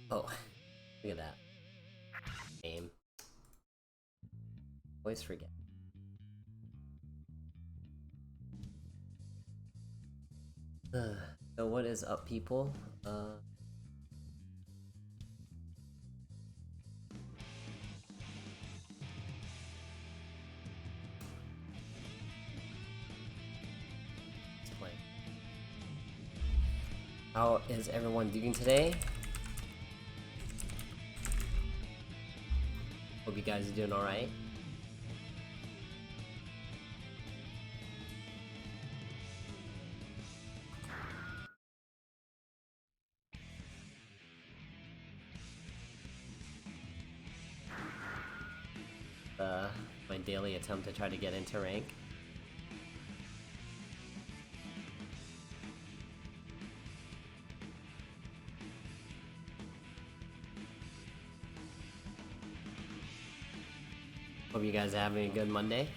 Oh, look at that. Name. Always forget. So what is up, people? Let's play. How is everyone doing today? Hope you guys are doing alright. My daily attempt to try to get into rank. Hope you guys are having a good Monday.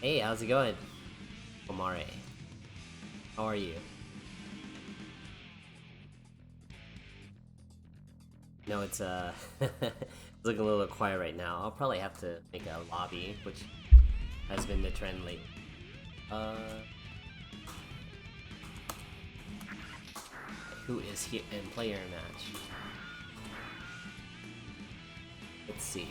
Hey, how's it going? Omare. How are you? No, it's it's looking a little quiet right now. I'll probably have to make a lobby, which has been the trend lately. Who is here in player match? Let's see.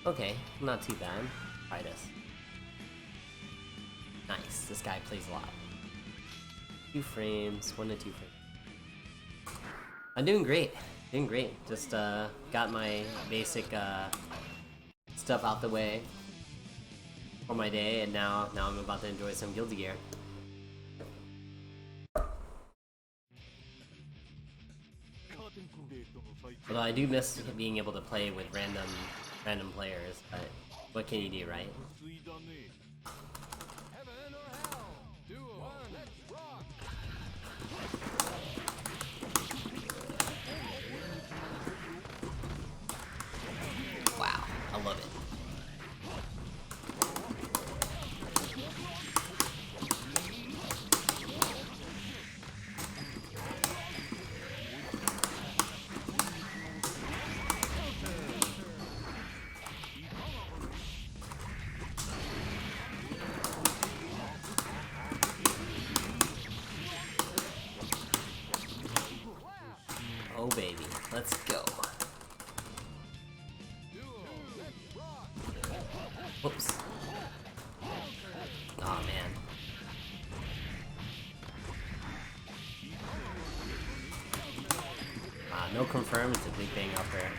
Okay, not too bad. Try this. Nice, this guy plays a lot. 2 frames, 1 to 2 frames. I'm doing great. Doing great. Just got my basic stuff out the way for my day, and now I'm about to enjoy some Guilty Gear. Although I do miss being able to play with random players, but what can you do, right? Wow, I love it. Oh baby, let's go. Whoops. Aw, man. No confirm, it's a big bang up there.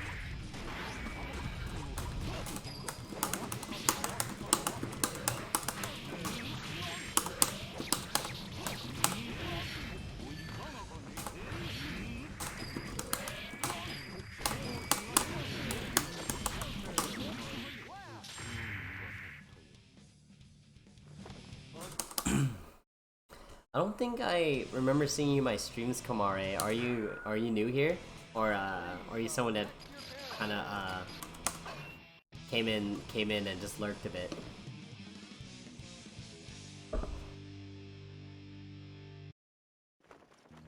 I don't think I remember seeing you in my streams, Kamare. Are you new here, or are you someone that kind of came in and just lurked a bit?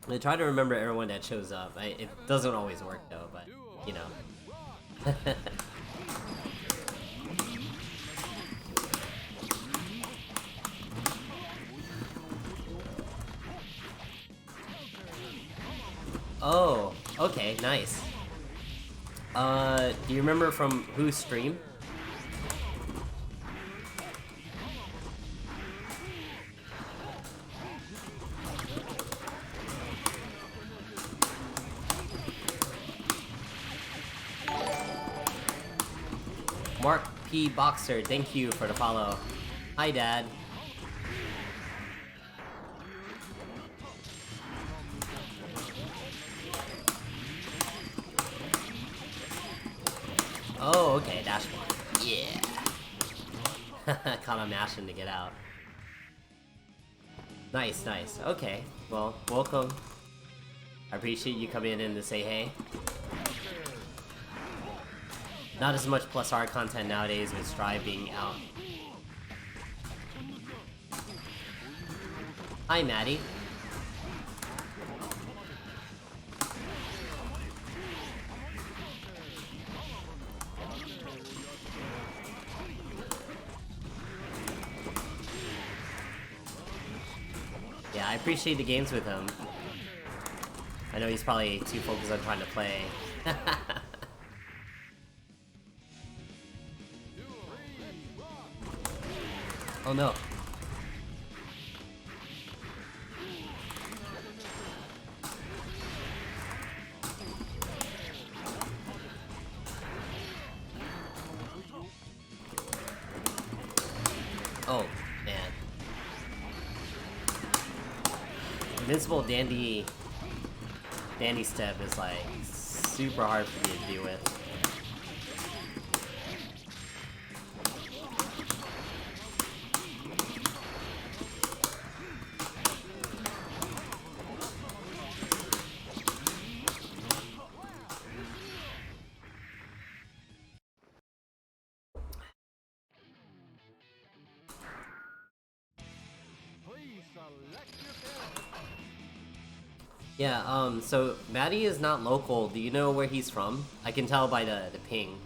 I try to remember everyone that shows up. It doesn't always work though, but you know. Oh, okay, nice. Do you remember from whose stream? Mark P. Boxer, thank you for the follow. Hi, Dad. Oh, okay, dash one. Yeah. Caught on mashing to get out. Nice, nice. Okay, well, welcome I appreciate you coming in to say hey. Not as much +R content nowadays with Strive being out. Hi, Maddie. Yeah, I appreciate the games with him. I know he's probably too focused on trying to play. Oh no. Oh, man. Invincible Dandy Step is like super hard for me to deal with. Yeah, so Maddie is not local. Do you know where he's from? I can tell by the ping.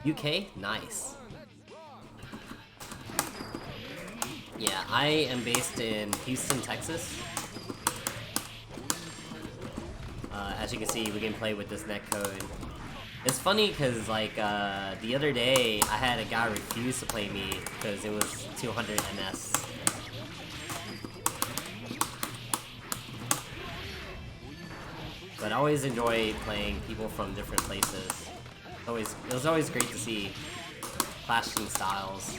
UK? Nice. Yeah, I am based in Houston, Texas. As you can see, we can play with this netcode. It's funny because, like, the other day, I had a guy refuse to play me because it was 200 MS. But I always enjoy playing people from different places. It was always great to see clashing styles.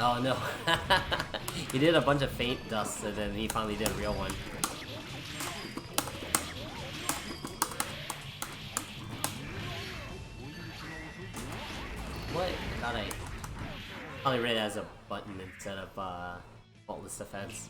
Oh no. He did a bunch of feint dusts and then he finally did a real one. What? I thought I probably read it as a button instead of faultless defense.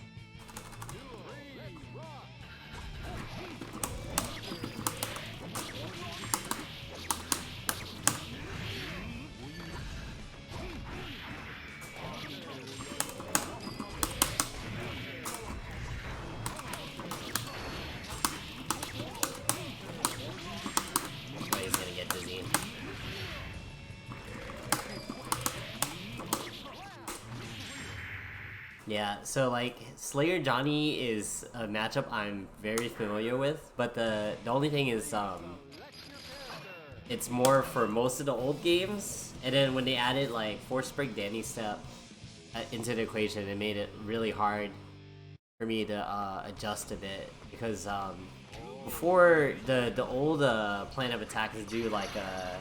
Yeah, so like Slayer Johnny is a matchup I'm very familiar with, but the only thing is it's more for most of the old games, and then when they added like Force Break Danny Step into the equation, it made it really hard for me to adjust a bit because before the old plan of attack is do like a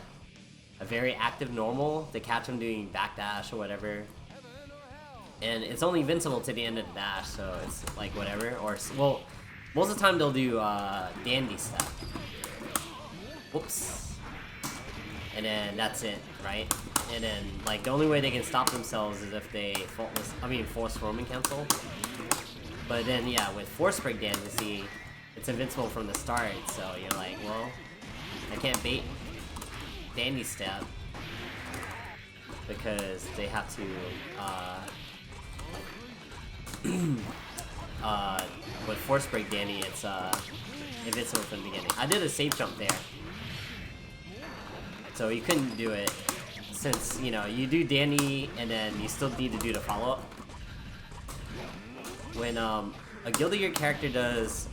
very active normal to catch him doing backdash or whatever. And it's only invincible to the end of the dash, so it's like whatever. Or, well, most of the time they'll do Dandy Step. Whoops. And then that's it, right? And then, like, the only way they can stop themselves is if they Force Roman Cancel. But then, yeah, with Force Break Dandy, it's invincible from the start, so you're like, well, I can't bait Dandy Step because they have to, with Force Break Danny, it's invincible from the beginning. I did a safe jump there, so you couldn't do it since, you know, you do Danny and then you still need to do the follow-up. When a Guilty Gear character does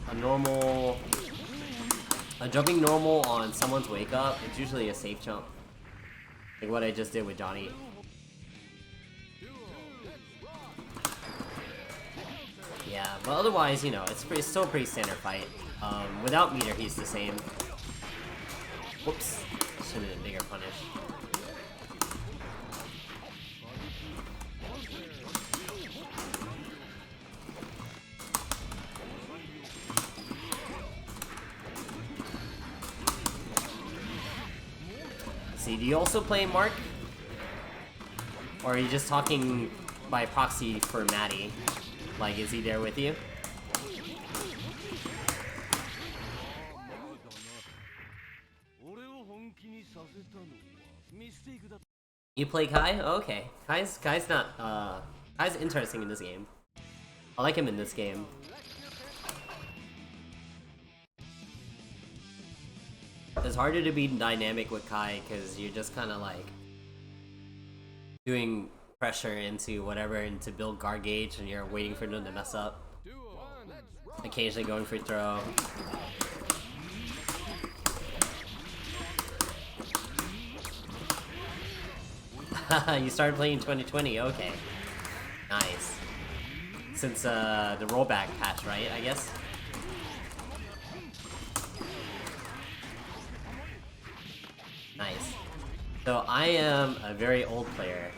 a jumping normal on someone's wake up, it's usually a safe jump, like what I just did with Johnny. Yeah, but otherwise, you know, it's still a pretty standard fight. Without meter, he's the same. Whoops. Should have been a bigger punish. See, do you also play Mark? Or are you just talking by proxy for Maddie? Like, is he there with you? You play Kai? Oh, okay. Kai's not, Kai's interesting in this game. I like him in this game. It's harder to be dynamic with Kai because you're just kind of like doing pressure into whatever and to build guard gauge and you're waiting for them to mess up. Occasionally going for throw. You started playing in 2020, okay. Nice. Since the rollback patch, right, I guess? Nice. So I am a very old player.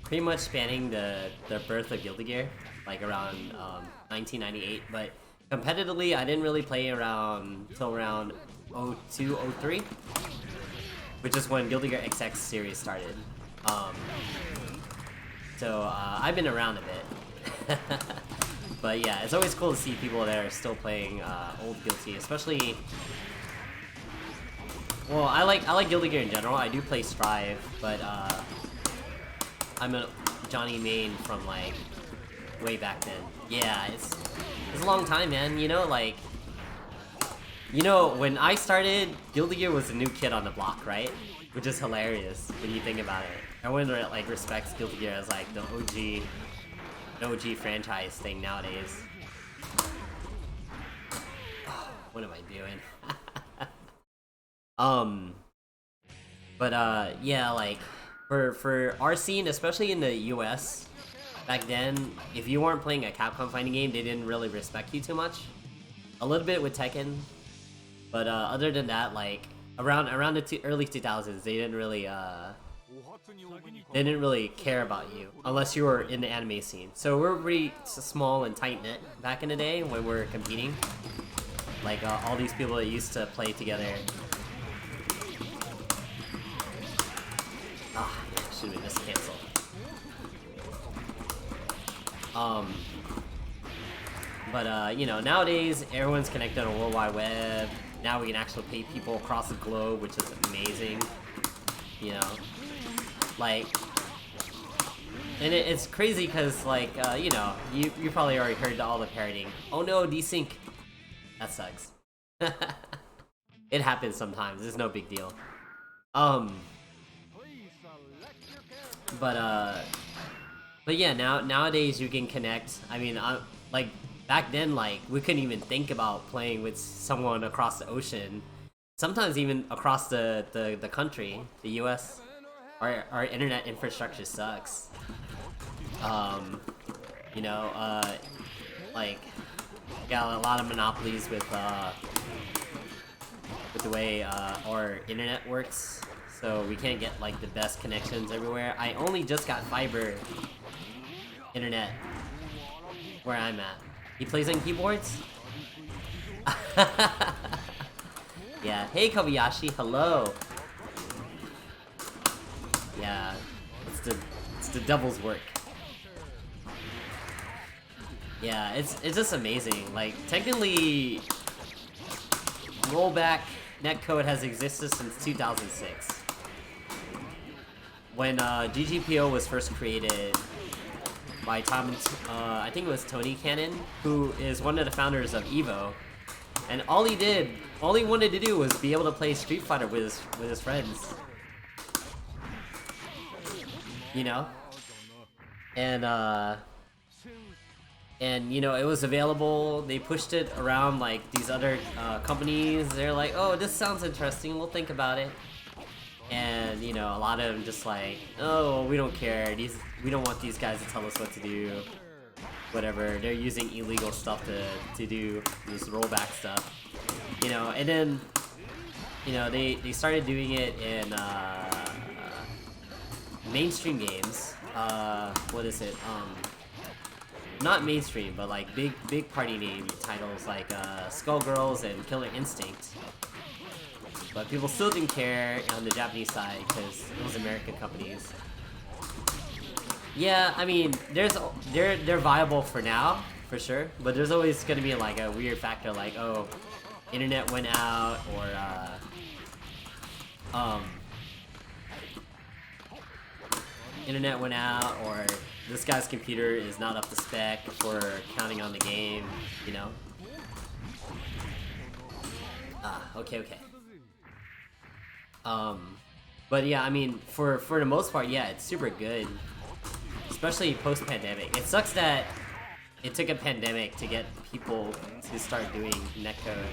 Pretty much spanning the birth of Guilty Gear, like around 1998, but competitively I didn't really play around till around 02, 03, which is when Guilty Gear XX series started. So I've been around a bit. But yeah, it's always cool to see people that are still playing old Guilty, especially. Well, I like Guilty Gear in general. I do play Strive, but I'm a Johnny main from like way back then. Yeah, it's a long time, man. You know, like, you know, when I started, Guilty Gear was a new kid on the block, right? Which is hilarious when you think about it. Everyone like respects Guilty Gear as like the OG franchise thing nowadays. What am I doing? Yeah, like, for our scene, especially in the US, back then, if you weren't playing a Capcom fighting game, they didn't really respect you too much. A little bit with Tekken, but other than that, like, around the early 2000s, they didn't really care about you, unless you were in the anime scene. So we're pretty small and tight-knit back in the day when we were competing. Like, all these people that used to play together. Ah, yeah, should have been just canceled. You know, nowadays everyone's connected on the World Wide Web. Now we can actually pay people across the globe, which is amazing. You know, like, and it's crazy because, like, you know, you probably already heard all the parroting. Oh no, desync. That sucks. It happens sometimes. It's no big deal. But yeah, nowadays you can connect. I mean, like, back then, like, we couldn't even think about playing with someone across the ocean. Sometimes even across the country, the US. Our internet infrastructure sucks. You know, like, got a lot of monopolies with the way our internet works. So we can't get like the best connections everywhere. I only just got fiber internet where I'm at. He plays on keyboards? Yeah. Hey Kobayashi, hello. Yeah, it's the devil's work. Yeah, it's just amazing. Like, technically, rollback netcode has existed since 2006. When GGPO was first created by I think it was Tony Cannon, who is one of the founders of EVO, and all he wanted to do was be able to play Street Fighter with his friends. You know, and you know, it was available. They pushed it around like these other companies. They're like, oh, this sounds interesting, we'll think about it. And you know, a lot of them just like, oh, we don't care, we don't want these guys to tell us what to do. whatever. They're using illegal stuff to do this rollback stuff, you know. And then, you know, they started doing it in mainstream games. What is it? Not mainstream, but like big party name titles like Skullgirls and Killer Instinct. But people still didn't care on the Japanese side because it was American companies. Yeah, I mean, they're viable for now, for sure. But there's always gonna be like a weird factor, like, oh, internet went out, or internet went out, or this guy's computer is not up to spec for counting on the game, you know? Okay. But yeah, I mean, for the most part, yeah, it's super good. Especially post-pandemic. It sucks that it took a pandemic to get people to start doing netcode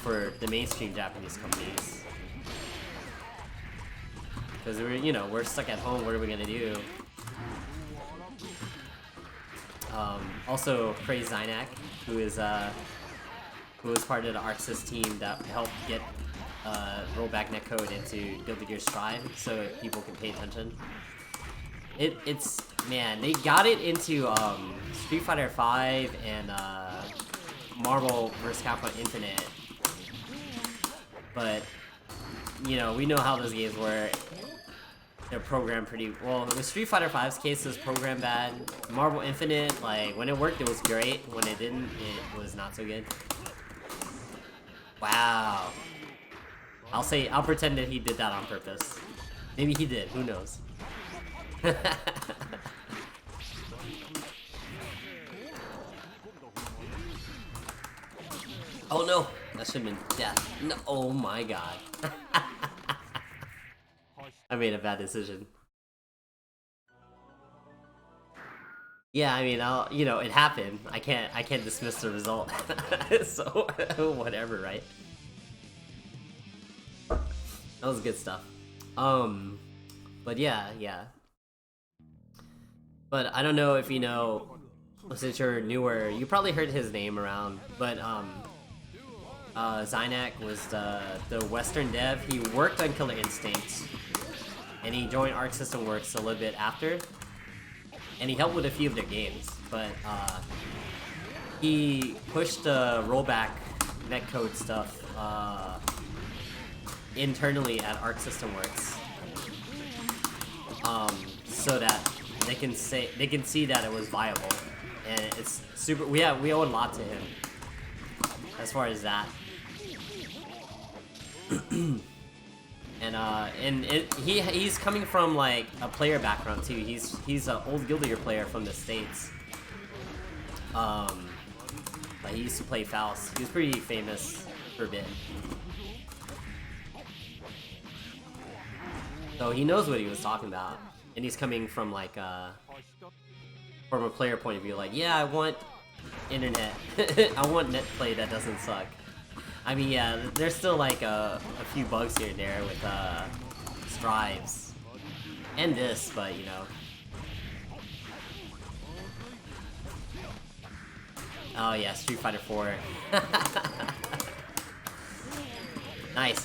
for the mainstream Japanese companies. Because we're stuck at home. What are we gonna do? Also, praise Zynak, who was part of the ArcSys team that helped get rollback netcode into Guilty Gear Strive, so people can pay attention. It's man, they got it into Street Fighter V and Marvel vs. Capcom Infinite, but you know, we know how those games were. They're programmed pretty well. With Street Fighter V's case, it was programmed bad. Marvel Infinite, like when it worked, it was great. When it didn't, it was not so good. Wow. I'll pretend that he did that on purpose. Maybe he did. Who knows? Oh no! That should have been death. No, oh my god. I made a bad decision. Yeah, I mean, it happened. I can't dismiss the result. So whatever, right? That was good stuff. But yeah. But I don't know if you know, since you're newer, you probably heard his name around, but Zynak was the Western dev. He worked on Killer Instinct, and he joined Arc System Works a little bit after, and he helped with a few of their games, but he pushed the rollback netcode stuff internally at Arc System Works, so that they can see that it was viable, and it's super. We owe a lot to him as far as that. And he's coming from like a player background too. He's an old Guilty Gear player from the States. Like he used to play Faust. He was pretty famous for a bit. So he knows what he was talking about. And he's coming from like from a player point of view, like, yeah, I want internet. I want net play that doesn't suck. I mean, yeah, there's still like a few bugs here and there with strives and this, but you know. Oh yeah, Street Fighter 4. Nice.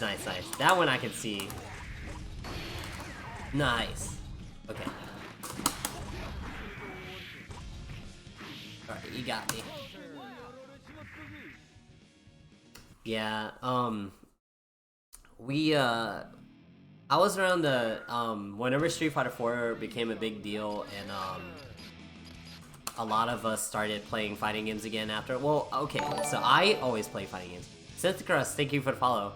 That one I can see. Nice. Okay. Alright, you got me. Yeah, I was around the, whenever Street Fighter 4 became a big deal, and, a lot of us started playing fighting games again after. Well, okay, so I always play fighting games. Synthicrust, thank you for the follow.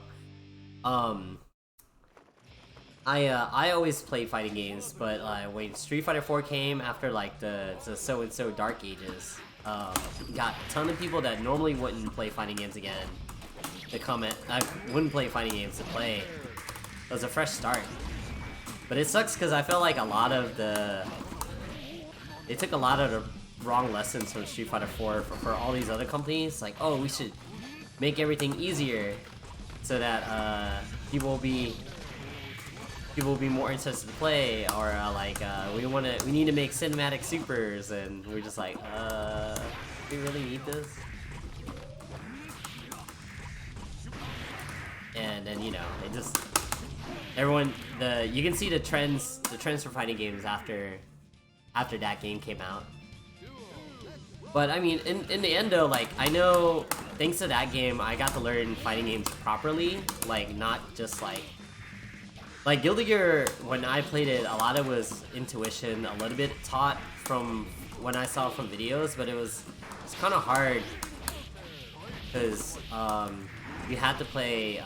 I always played fighting games, but when Street Fighter 4 came after like the so-and-so Dark Ages, got a ton of people that normally wouldn't play fighting games again to comment. I wouldn't play fighting games to play. It was a fresh start. But it sucks because I felt like they took a lot of the wrong lessons from Street Fighter 4 for all these other companies. Like, oh, we should make everything easier so that people will be people will be more interested to play, or we need to make cinematic supers, and we're just like, do we really need this? And then, you know, it just, everyone, you can see the trends for fighting games after that game came out. But I mean, in the end though, like, I know thanks to that game I got to learn fighting games properly, like not just like Guilty Gear, when I played it, a lot of it was intuition, a little bit taught from when I saw from videos, but it's kind of hard because you had to play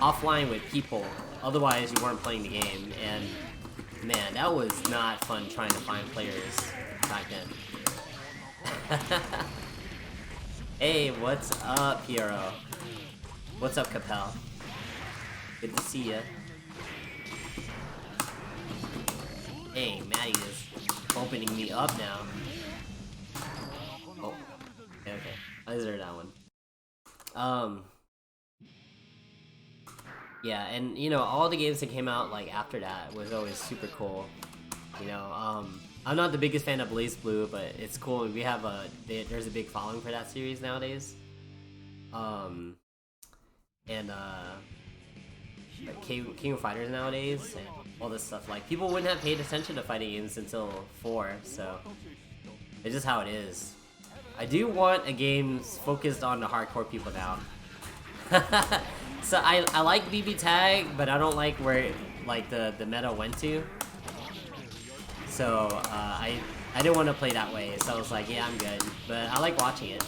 offline with people, otherwise you weren't playing the game, and man, that was not fun trying to find players back then. Hey, what's up, Piero? What's up, Capel? Good to see ya. Hey, Maddie is opening me up now. Oh, okay. I deserve that one. Yeah, and you know, all the games that came out like after that was always super cool. You know, I'm not the biggest fan of Blaze Blue, but it's cool. We have there's a big following for that series nowadays. Like King of Fighters nowadays, and all this stuff. Like, people wouldn't have paid attention to fighting games until 4, so it's just how it is. I do want a game focused on the hardcore people now. So I like BB Tag, but I don't like where like the meta went to. So I didn't want to play that way, so I was like, yeah, I'm good. But I like watching it.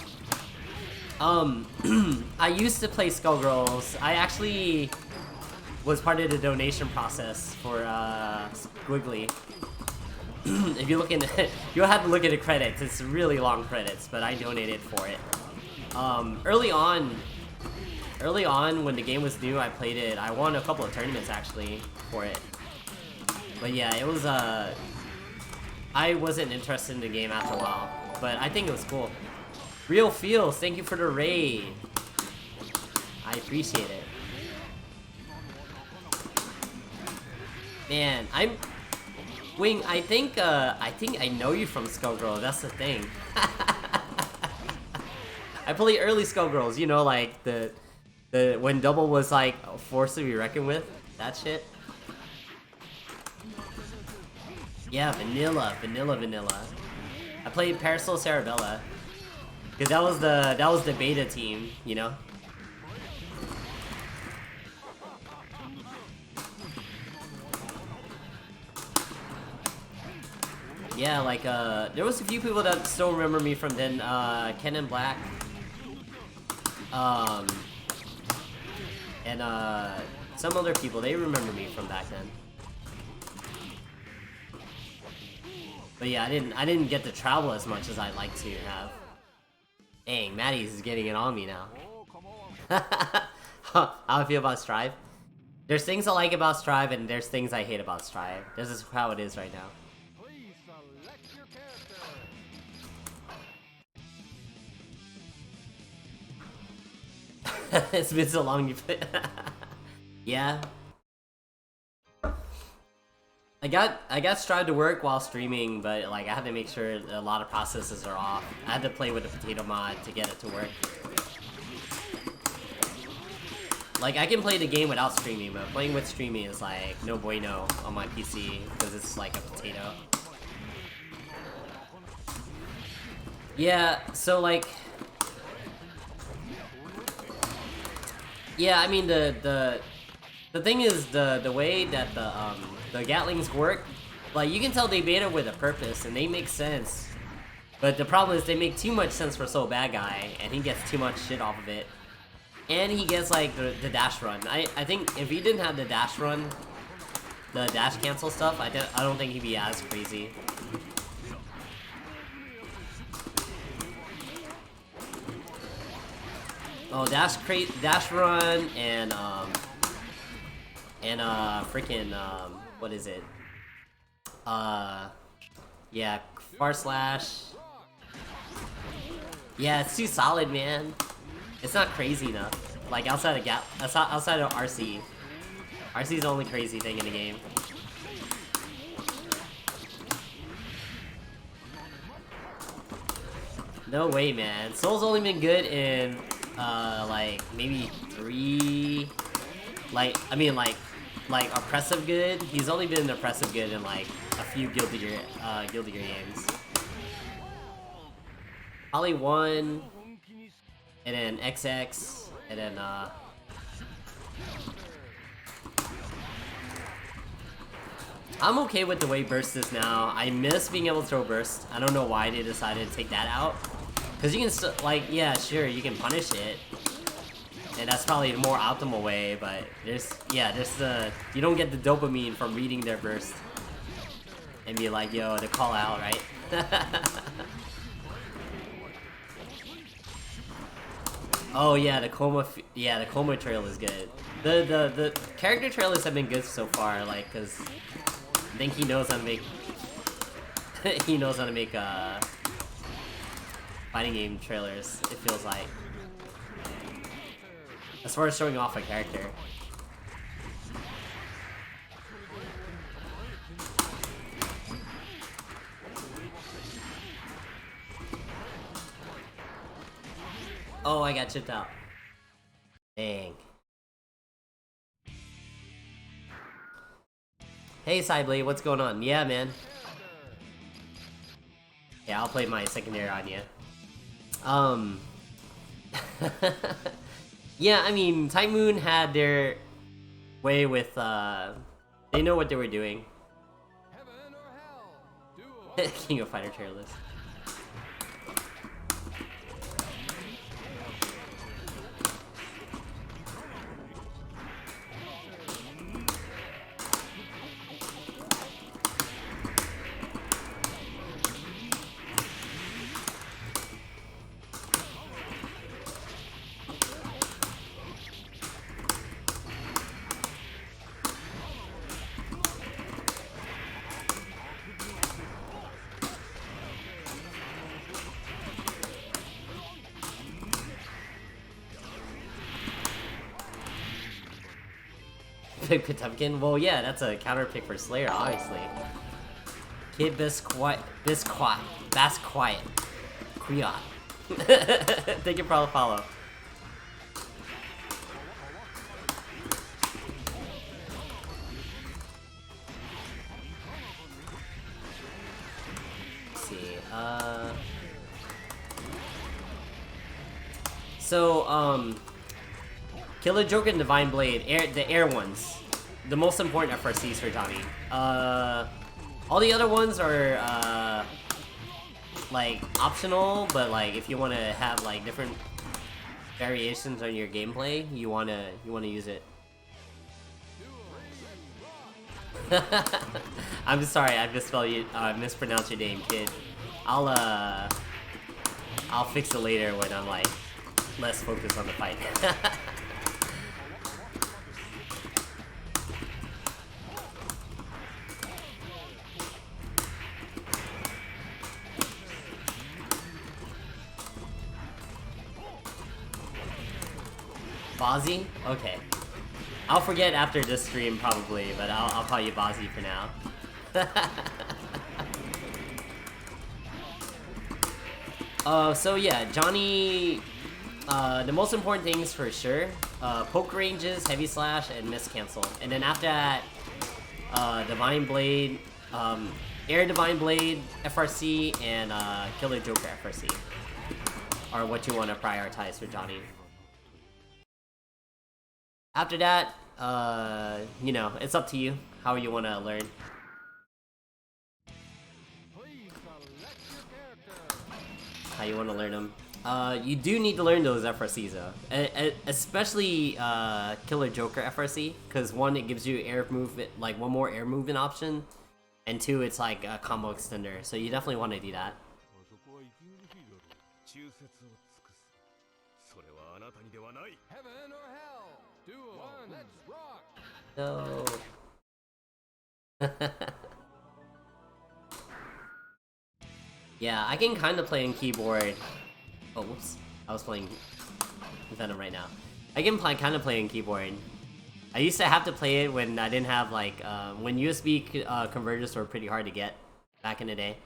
I used to play Skullgirls. I actually was part of the donation process for Squiggly. If you look in, you'll have to look at the credits. It's really long credits, but I donated for it. Early on when the game was new, I played it. I won a couple of tournaments actually for it. But yeah, it was I wasn't interested in the game after a while, but I think it was cool. Real Feels, thank you for the raid. I appreciate it. Man, Wing, I think I know you from Skullgirl, that's the thing. I play early Skullgirls, you know, like the when Double was like a force to be reckoned with, that shit. Yeah, vanilla. I played Parasol Cerebella, cause that was the beta team, you know. Yeah, like, there was a few people that still remember me from then, Ken and Black. And, some other people, they remember me from back then. But yeah, I didn't get to travel as much as I'd like to have. Dang, Maddie's getting it on me now. How I feel about Strive? There's things I like about Strive, and there's things I hate about Strive. This is how it is right now. It's been so long you played. Yeah. I got Strive to work while streaming, but like I had to make sure a lot of processes are off. I had to play with the potato mod to get it to work. Like, I can play the game without streaming, but playing with streaming is like no bueno on my PC because it's like a potato. Yeah, so like, yeah, I mean the thing is the way that the Gatlings work, like you can tell they made it with a purpose and they make sense. But the problem is they make too much sense for Soul Bad Guy, and he gets too much shit off of it. And he gets like the dash run. I think if he didn't have the dash run, the dash cancel stuff, I don't think he'd be as crazy. Oh, dash run and freaking what is it? Yeah, far slash. Yeah, it's too solid, man. It's not crazy enough. Like outside of RC. RC's the only crazy thing in the game. No way, man. Soul's only been good in, like, maybe 3... Like, I mean, like oppressive good. He's only been oppressive good in, like, a few Guilty Gear games. Probably 1, and then XX, and then, I'm okay with the way Burst is now. I miss being able to throw Burst. I don't know why they decided to take that out. Because you can still, like, yeah, sure, you can punish it. And that's probably the more optimal way, but there's the... You don't get the dopamine from reading their Burst. And be like, yo, the call out, right? Oh yeah, the Coma trail is good. The character trailers have been good so far, like, cause I think he knows how to make he knows how to make fighting game trailers, it feels like. As far as showing off a character. Oh, I got chipped out. Dang. Hey, Cyblade, what's going on? Yeah, man. Yeah, I'll play my secondary on you. Yeah, I mean, Type Moon had their way with, they know what they were doing. King of Fighter trailers. Pick Potemkin? Well, yeah, that's a counter pick for Slayer, obviously. Kid Bisquiet. Quiot. Thank you for all the follow. Let's see, So, Killer Joker and Divine Blade, the air ones. The most important FRCs for Johnny. All the other ones are, like, optional, but, like, if you want to have, like, different variations on your gameplay, you wanna use it. I'm sorry, I mispronounced your name, kid. I'll fix it later when I'm, like, less focused on the fight. Bozzy? Okay. I'll forget after this stream, probably, but I'll call you Bozzy for now. So yeah, Johnny... the most important things for sure. Poke ranges, heavy slash, and miss cancel. And then after that, Divine Blade, Air Divine Blade FRC, and Killer Joker FRC are what you want to prioritize for Johnny. After that, you know, it's up to you how you want to learn. How you want to learn them. You do need to learn those FRCs though, especially Killer Joker FRC, because one, it gives you air movement, like one more air movement option, and two, it's like a combo extender, so you definitely want to do that. Heaven or hell? Duo, let's rock! No. Yeah, I can kind of play on keyboard. Oh, whoops. I was playing Venom right now. I can kind of play on keyboard. I used to have to play it when I didn't have like when USB converters were pretty hard to get back in the day.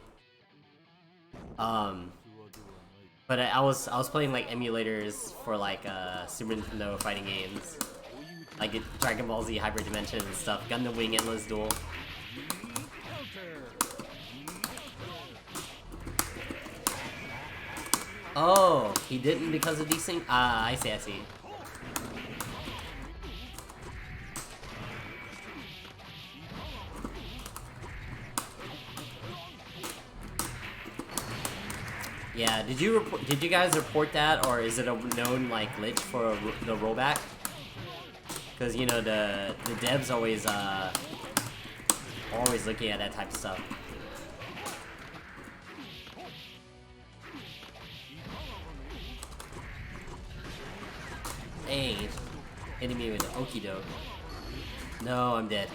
But I was playing like emulators for like Super Nintendo fighting games, like Dragon Ball Z Hyper Dimension and stuff. Gundam Wing Endless Duel. Oh, he didn't because of these things? Ah, I see, I see. Yeah, did you guys report that, or is it a known like glitch for the rollback? Because you know the devs always looking at that type of stuff. Hey, hitting me with an okie doke. No, I'm dead.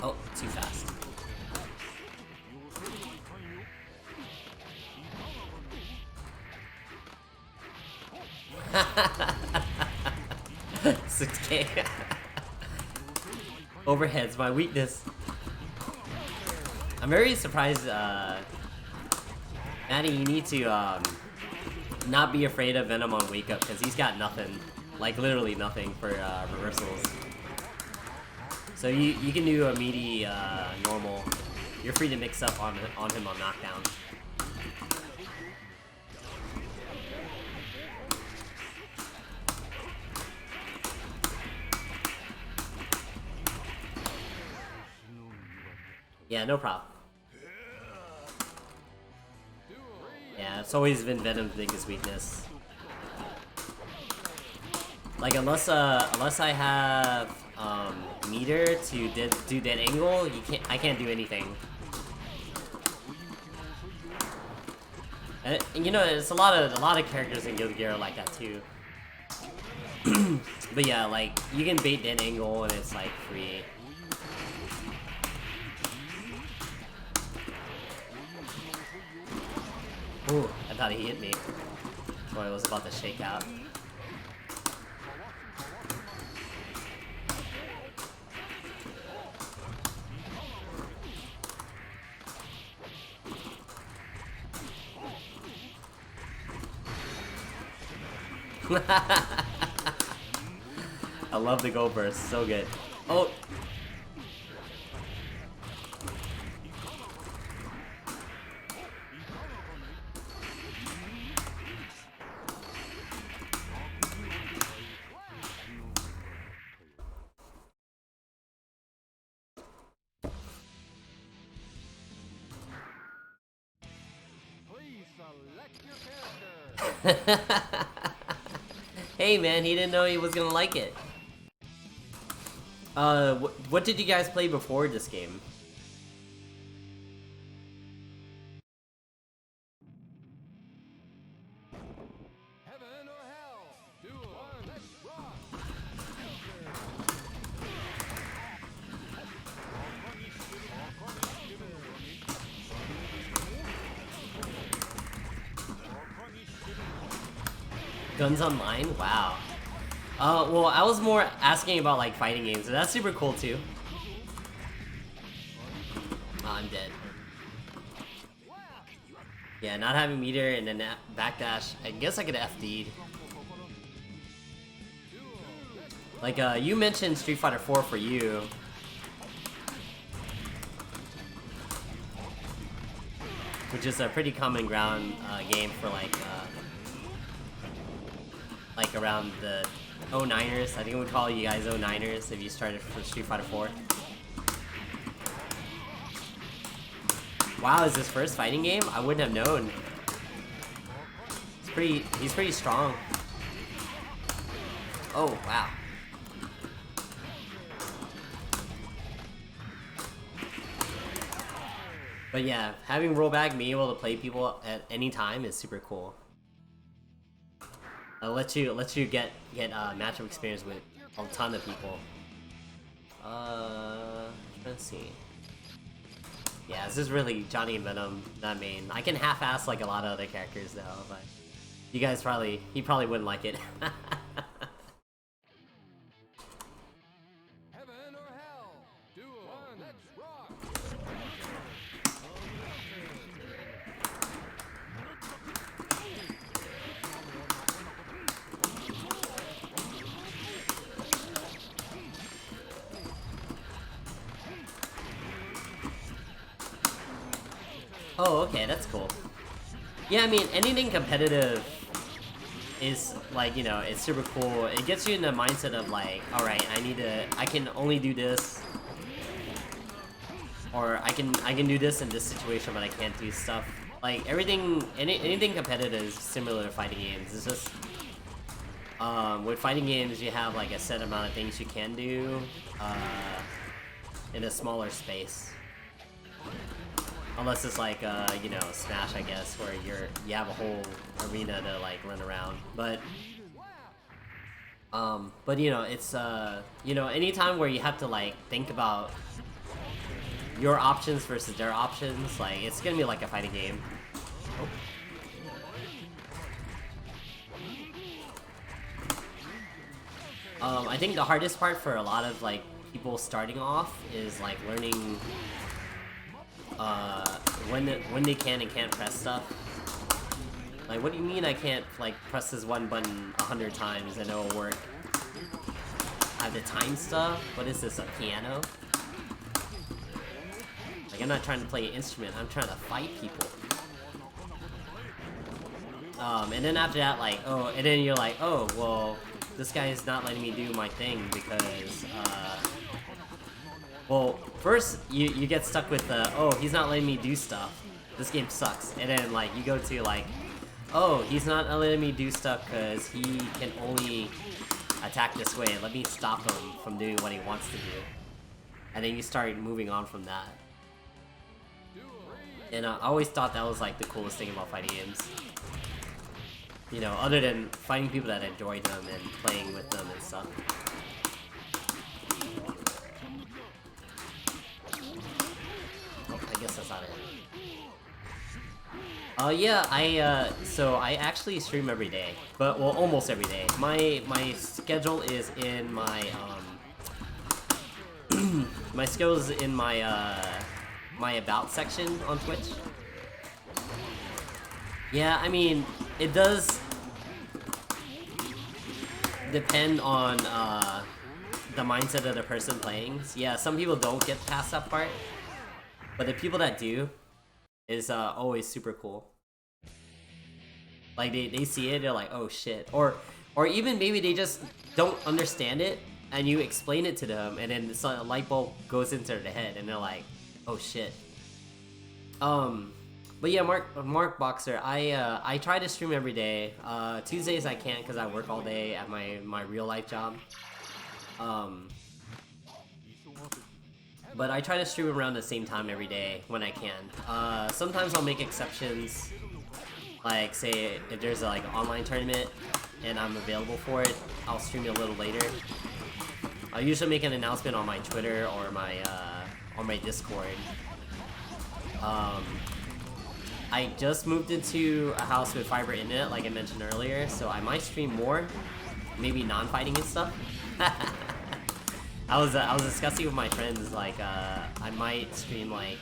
Oh, too fast. $6K. Overhead's my weakness. I'm very surprised, Maddie, you need to, not be afraid of Venom on Wake Up, because he's got nothing. Like, literally nothing for, reversals. So you can do a meaty, normal. You're free to mix up on him on knockdown. Yeah, no problem. Yeah, it's always been Venom's biggest weakness. Like unless I have meter to do that angle, I can't do anything. And you know, it's a lot of characters in Guilty Gear are like that too. But yeah, like you can bait that angle and it's like free. Ooh, I thought he hit me. Boy, I was about to shake out. I love the go burst, so good. Oh! Hey man, he didn't know he was gonna like it. What did you guys play before this game? Heaven or hell? Duel. One, let's rock. Guns Online? Wow. Well, I was more asking about like fighting games, so that's super cool too. Oh, I'm dead. Yeah, not having meter and then backdash. I guess I could FD'd. Like, you mentioned Street Fighter 4 for you. Which is a pretty common ground game for like around the 09ers. I think we call you guys 09ers if you started for Street Fighter 4. Wow, is this first fighting game? I wouldn't have known. He's pretty strong. Oh, wow. But yeah, having rollback, being able to play people at any time is super cool. It lets you get matchup experience with a ton of people. Let's see. Yeah, this is really Johnny and Venom, not main. I can half-ass like a lot of other characters though, but you guys he probably wouldn't like it. Heaven or hell? Duel. Let's rock. Oh, okay, that's cool. Yeah, I mean, anything competitive is like, you know, it's super cool. It gets you in the mindset of like, alright, I can only do this. Or I can do this in this situation, but I can't do stuff. Like anything competitive is similar to fighting games. It's just with fighting games you have like a set amount of things you can do in a smaller space. Unless it's like you know, Smash, I guess, where you have a whole arena to like run around. But you know, it's you know, anytime where you have to like think about your options versus their options, like it's gonna be like a fighting game. I think the hardest part for a lot of like people starting off is like learning when they can and can't press stuff. Like, what do you mean I can't like press this one button 100 times and it'll work? I have the time stuff? What is this, a piano? Like, I'm not trying to play an instrument, I'm trying to fight people. And then after that, like, oh, and then you're like, oh, well, this guy is not letting me do my thing because, well, first, you get stuck with the, oh, he's not letting me do stuff. This game sucks. And then, like, you go to, like, oh, he's not letting me do stuff because he can only attack this way. Let me stop him from doing what he wants to do. And then you start moving on from that. And I always thought that was, like, the coolest thing about fighting games. You know, other than finding people that enjoy them and playing with them and stuff. Oh, I guess that's not it. Yeah, so I actually stream every day, but, well, almost every day. My schedule is in my, my schedule is in my, my About section on Twitch. Yeah, I mean, it does depend on, the mindset of the person playing. Yeah, some people don't get past that part, but the people that do is, always super cool. Like, they see it, they're like, oh shit. Or even maybe they just don't understand it, and you explain it to them, and then a light bulb goes into their head, and they're like, oh shit. But yeah, Mark Boxer, I try to stream every day. Tuesdays I can't because I work all day at my real life job. But I try to stream around the same time every day when I can. Sometimes I'll make exceptions. Like, say, if there's like an online tournament and I'm available for it, I'll stream it a little later. I'll usually make an announcement on my Twitter or my Discord. I just moved into a house with fiber internet, like I mentioned earlier, so I might stream more, maybe non-fighting and stuff. I was discussing with my friends, like, I might stream, like,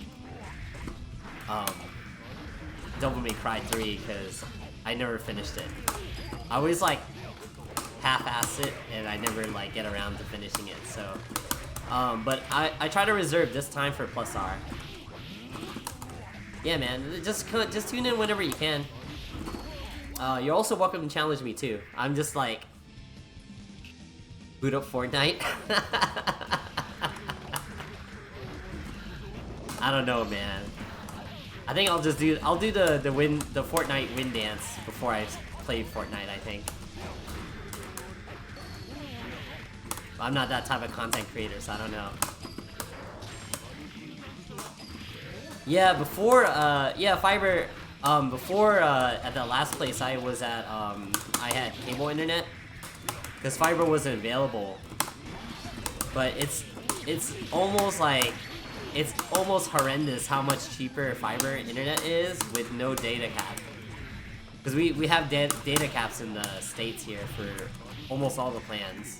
Devil May Cry 3, because I never finished it. I always, like, half-ass it, and I never, like, get around to finishing it, so... but I try to reserve this time for +R. Yeah, man, just tune in whenever you can. You're also welcome to challenge me, too. I'm just, like... boot up Fortnite? I don't know, man. I think I'll do the Fortnite win dance before I play Fortnite, I think. I'm not that type of content creator, so I don't know. Yeah, before, yeah, fiber, before, at the last place I was at, I had cable internet, because fiber wasn't available, but it's almost like, it's almost horrendous how much cheaper fiber internet is with no data cap. Because we have data caps in the States here for almost all the plans.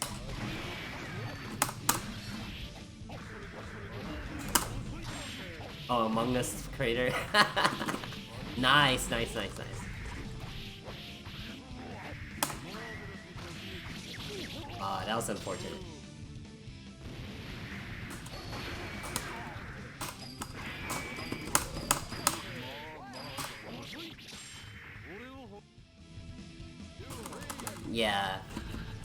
Oh, Among Us creator. Nice, nice, nice, nice. That was unfortunate. Yeah.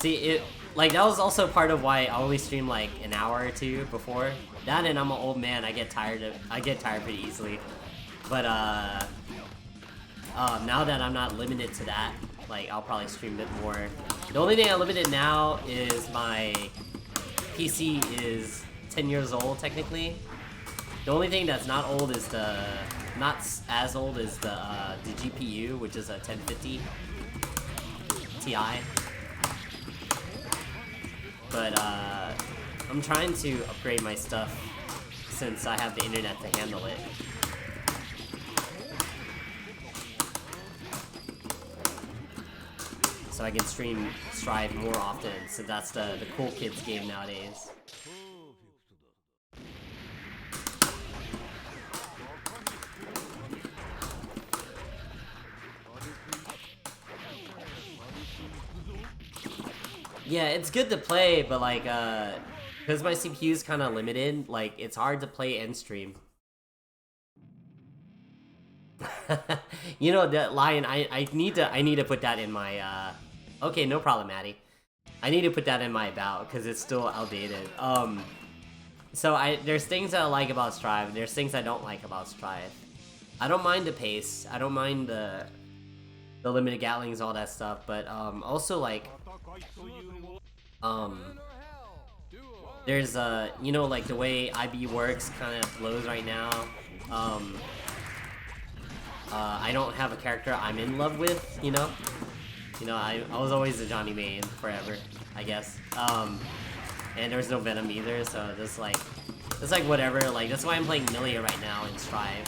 See, it like that was also part of why I only streamed like an hour or two before. That, and I'm an old man, I get tired pretty easily. But now that I'm not limited to that, like I'll probably stream a bit more. The only thing I'm limited now is my PC is 10 years old technically. The only thing that's not old is not as old as the GPU, which is a 1050 Ti. But I'm trying to upgrade my stuff since I have the internet to handle it. So I can stream Strive more often, so that's the cool kids game nowadays. Yeah, it's good to play, but like, because my CPU is kind of limited, like, it's hard to play and stream. You know, that Lion, I need to put that in my, okay, no problem, Maddie. I need to put that in my about, because it's still outdated. So there's things that I like about Strive, and there's things I don't like about Strive. I don't mind the pace, I don't mind the limited Gatlings, all that stuff, but, also, like, there's you know, like the way IB works kind of blows right now. I don't have a character I'm in love with, you know. I was always a Johnny main forever, I guess. And there's no Venom either, so it's like whatever. Like that's why I'm playing Millia right now in Strive.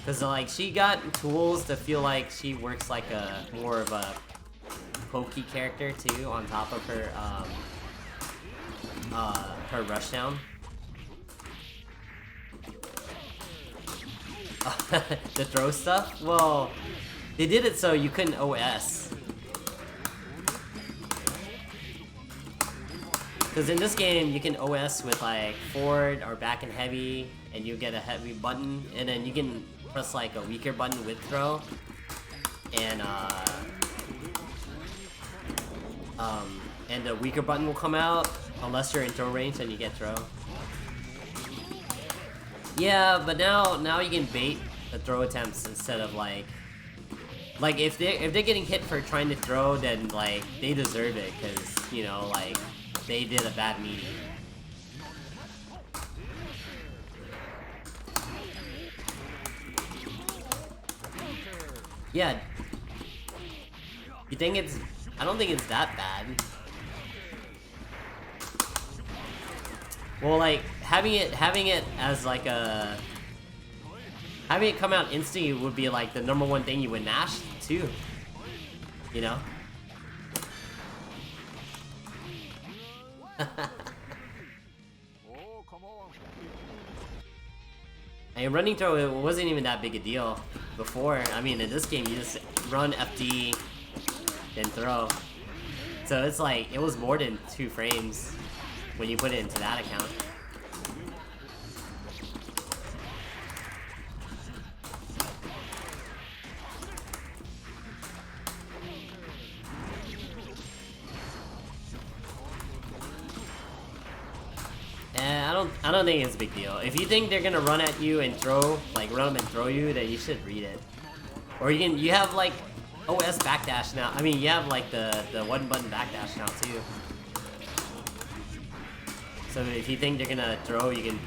Cause like she got tools to feel like she works like a more of a pokey character too, on top of her her rushdown. The throw stuff? Well, they did it so you couldn't OS. Because in this game, you can OS with like forward or back and heavy, and you get a heavy button, and then you can press like a weaker button with throw, and the weaker button will come out unless you're in throw range and you get throw. Yeah, but now you can bait the throw attempts instead of like if they're getting hit for trying to throw, then like they deserve it because you know like they did a bad meeting. Yeah. You think it's? I don't think it's that bad. Well, like having it as like having it come out instantly would be like the #1 thing you would Nash too. You know. And running throw, it wasn't even that big a deal before. I mean, in this game, you just run FD, then throw. So it's like, it was more than 2 frames when you put it into that account. I don't think it's a big deal. If you think they're gonna run at you and throw, like run them and throw you, then you should read it. Or you have like OS backdash now. I mean, you have like the 1-button backdash now too. So if you think they're gonna throw, you can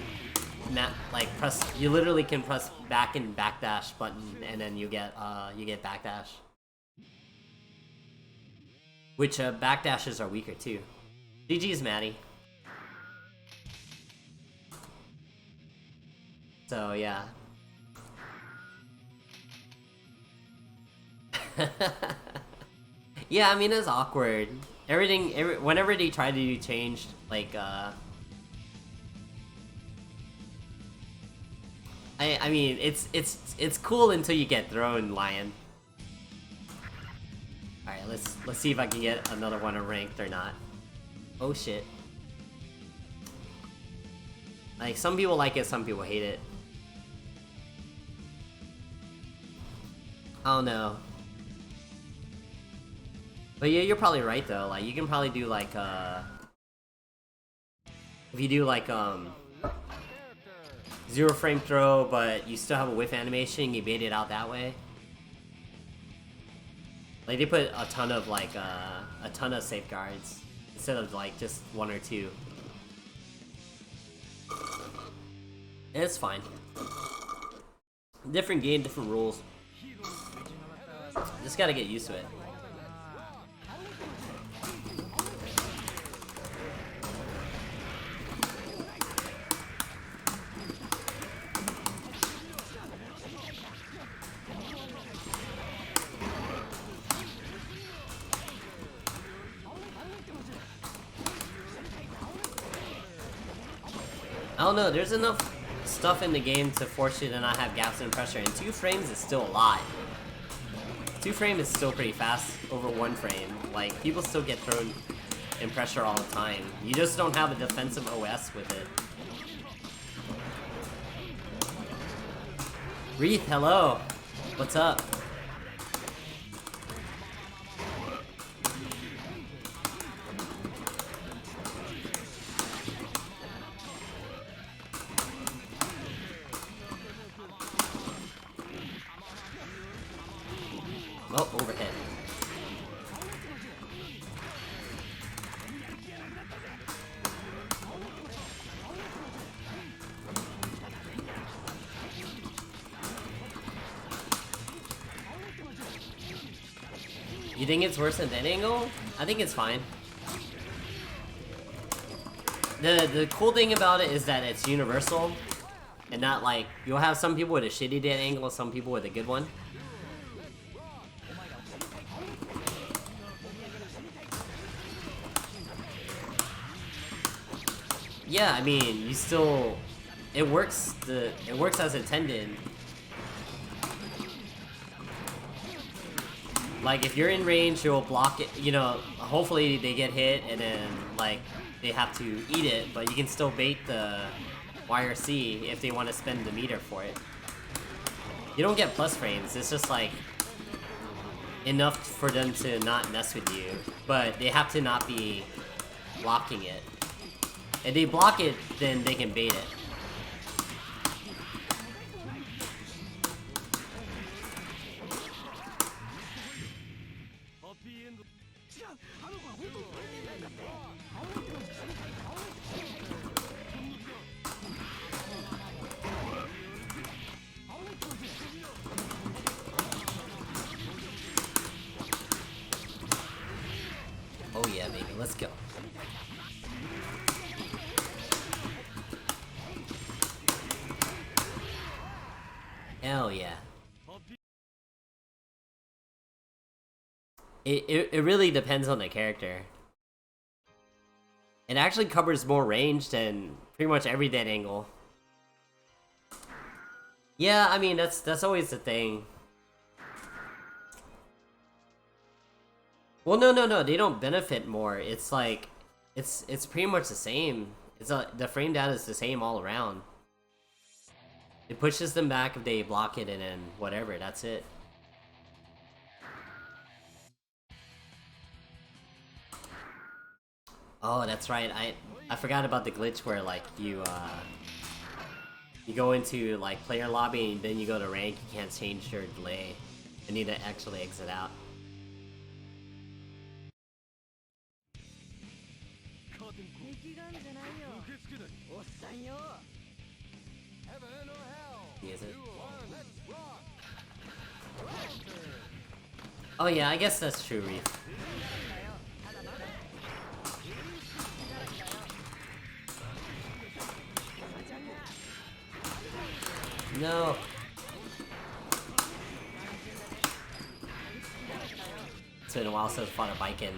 like press. You literally can press back and backdash button, and then you get backdash. Which backdashes are weaker too. GG's, Maddie. So yeah. Yeah, I mean it's awkward. Whenever they try to do change, like I mean it's cool until you get thrown, Lion. All right, let's see if I can get another one ranked or not. Oh shit. Like some people like it, some people hate it. I don't know. But yeah, you're probably right though. Like you can probably do like if you do like 0 frame throw, but you still have a whiff animation, you bait it out that way. Like they put a ton of like a ton of safeguards instead of like just 1 or 2. It's fine. Different game, different rules. Just gotta get used to it. I don't know, there's enough stuff in the game to force you to not have gaps in pressure, and 2 frames is still a lot. 2 frame is still pretty fast over 1 frame. Like, people still get thrown in pressure all the time. You just don't have a defensive OS with it. Wreath, hello! What's up? Oh, overhead. You think it's worse than that angle? I think it's fine. The cool thing about it is that it's universal, and not like you'll have some people with a shitty dead angle, some people with a good one. Yeah, I mean, you still, it works as intended. Like if you're in range, you'll block it. You know, hopefully they get hit and then like they have to eat it, but you can still bait the YRC if they want to spend the meter for it. You don't get plus frames. It's just like enough for them to not mess with you, but they have to not be blocking it. If they block it, then they can bait it. Oh yeah, baby, let's go. Hell yeah. It really depends on the character. It actually covers more range than pretty much every dead angle. Yeah, I mean that's always the thing. Well, no, they don't benefit more. It's like it's pretty much the same. The frame data is the same all around. It pushes them back if they block it, and then whatever, that's it. Oh, that's right. I forgot about the glitch where like you go into like player lobby and then you go to rank, you can't change your delay. You need to actually exit out. Heaven or hell. He is it? 2 on. Let's rock. Oh yeah, I guess that's true, Reef. No. It's been a while since I fought a Biken.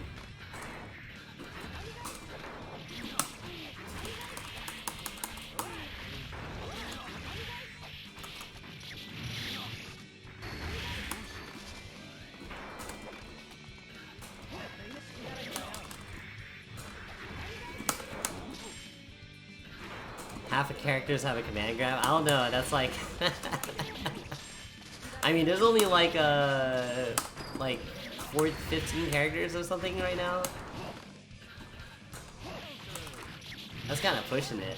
Half the characters have a command grab? I don't know, that's like... I mean, there's only like 15 characters or something right now. That's kind of pushing it.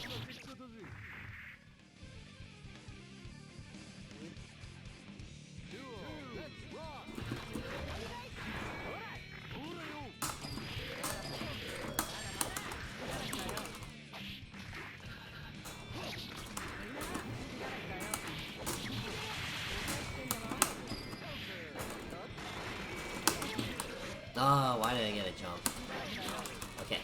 Oh, why did I get a jump? Okay.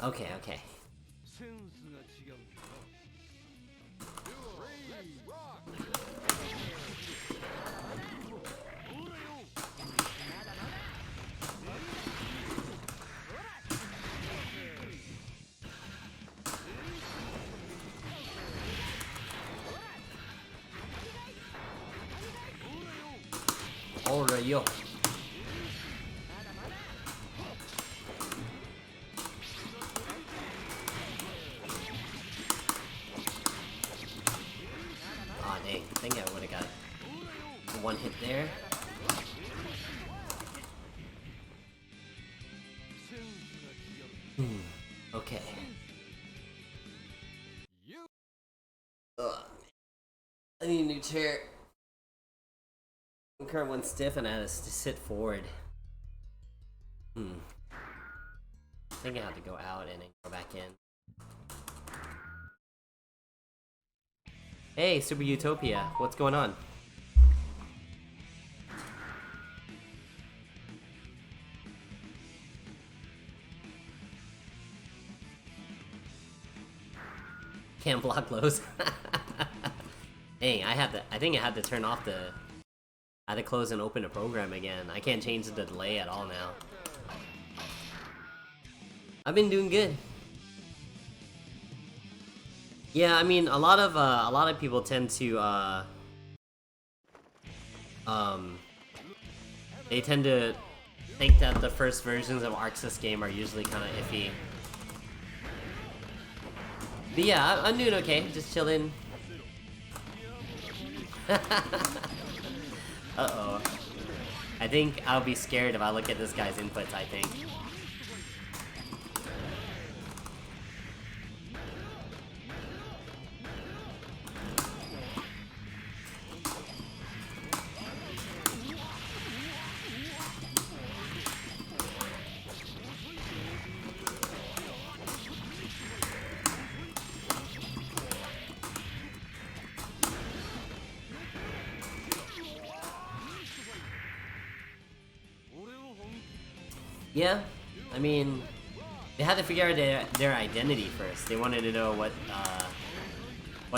Okay, okay. Alright, yo. Aw, dang. I think I would've got one hit there. Okay. Ugh. I need a new chair. The current one's stiff and I had to sit forward. I think I have to go out and then go back in. Hey, Super Utopia, what's going on? Can't block lows. Hey, I think I had to turn off the... I had to close and open a program again. I can't change the delay at all now. I've been doing good. Yeah, I mean, a lot of people tend to they tend to think that the first versions of Arxis game are usually kind of iffy. But yeah, I'm doing okay, just chilling. Uh-oh. I think I'll be scared if I look at this guy's inputs, I think. Yeah, I mean, they had to figure out their identity first. They wanted to know what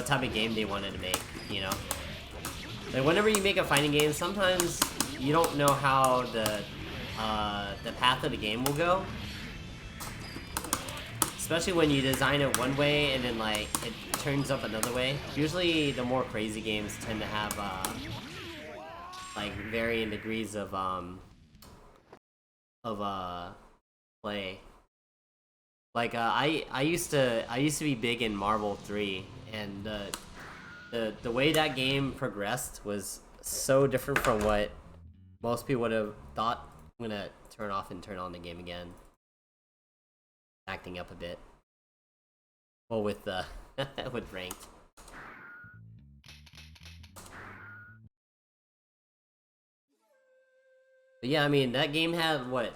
type of game they wanted to make, you know? Like, whenever you make a fighting game, sometimes you don't know how the path of the game will go. Especially when you design it one way and then, like, it turns up another way. Usually, the more crazy games tend to have, like, varying degrees of play. Like I used to be big in Marvel 3, and the way that game progressed was so different from what most people would have thought. I'm gonna turn off and turn on the game again. acting up a bit. Well, with with ranked. But yeah, I mean that game had what,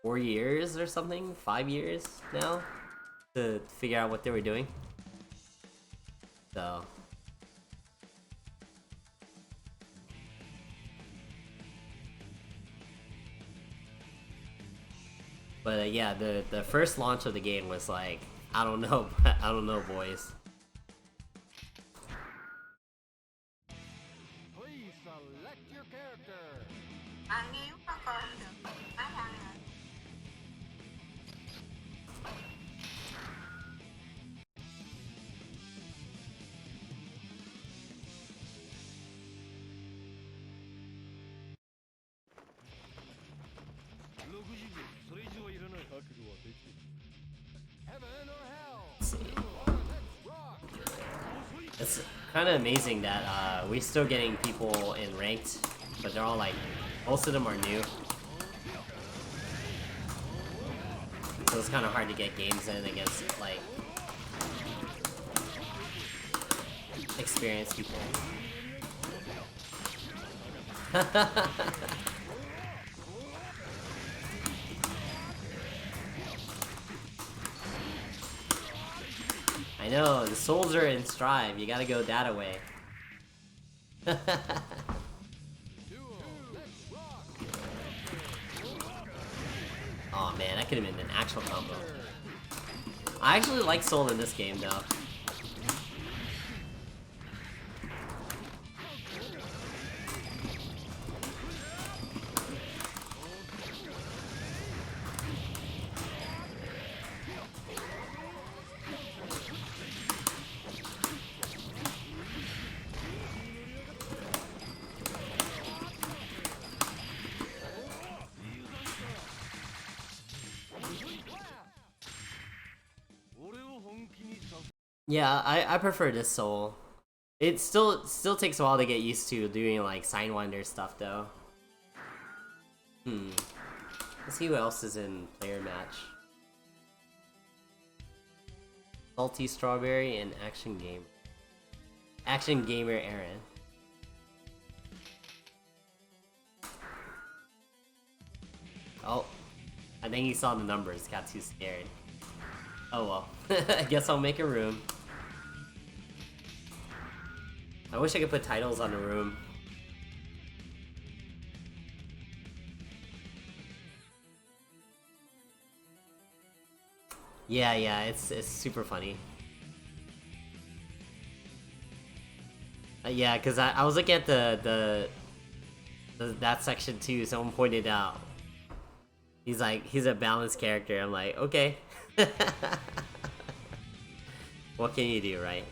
4 years or something, 5 years now to figure out what they were doing. So. But yeah, the first launch of the game was like, I don't know, I don't know, boys. Please select your character. Heaven or hell. Let's see. Let's rock. It's kind of amazing that we're still getting people in ranked, but they're all like, most of them are new. So it's kind of hard to get games in against like experienced people. I know, the souls are in Strive, you gotta go that way. Oh man, that could have been an actual combo. I actually like Soul in this game though. Yeah, I prefer this Soul. It still takes a while to get used to doing like Sidewinder stuff though. Let's see what else is in player match. Salty Strawberry and Action Gamer. Action Gamer Aaron. Oh, I think he saw the numbers, got too scared. Oh well, I guess I'll make a room. I wish I could put titles on the room. Yeah, it's super funny. Yeah, because I was looking at that section too. Someone pointed out. He's like, he's a balanced character. I'm like, okay. What can you do, right?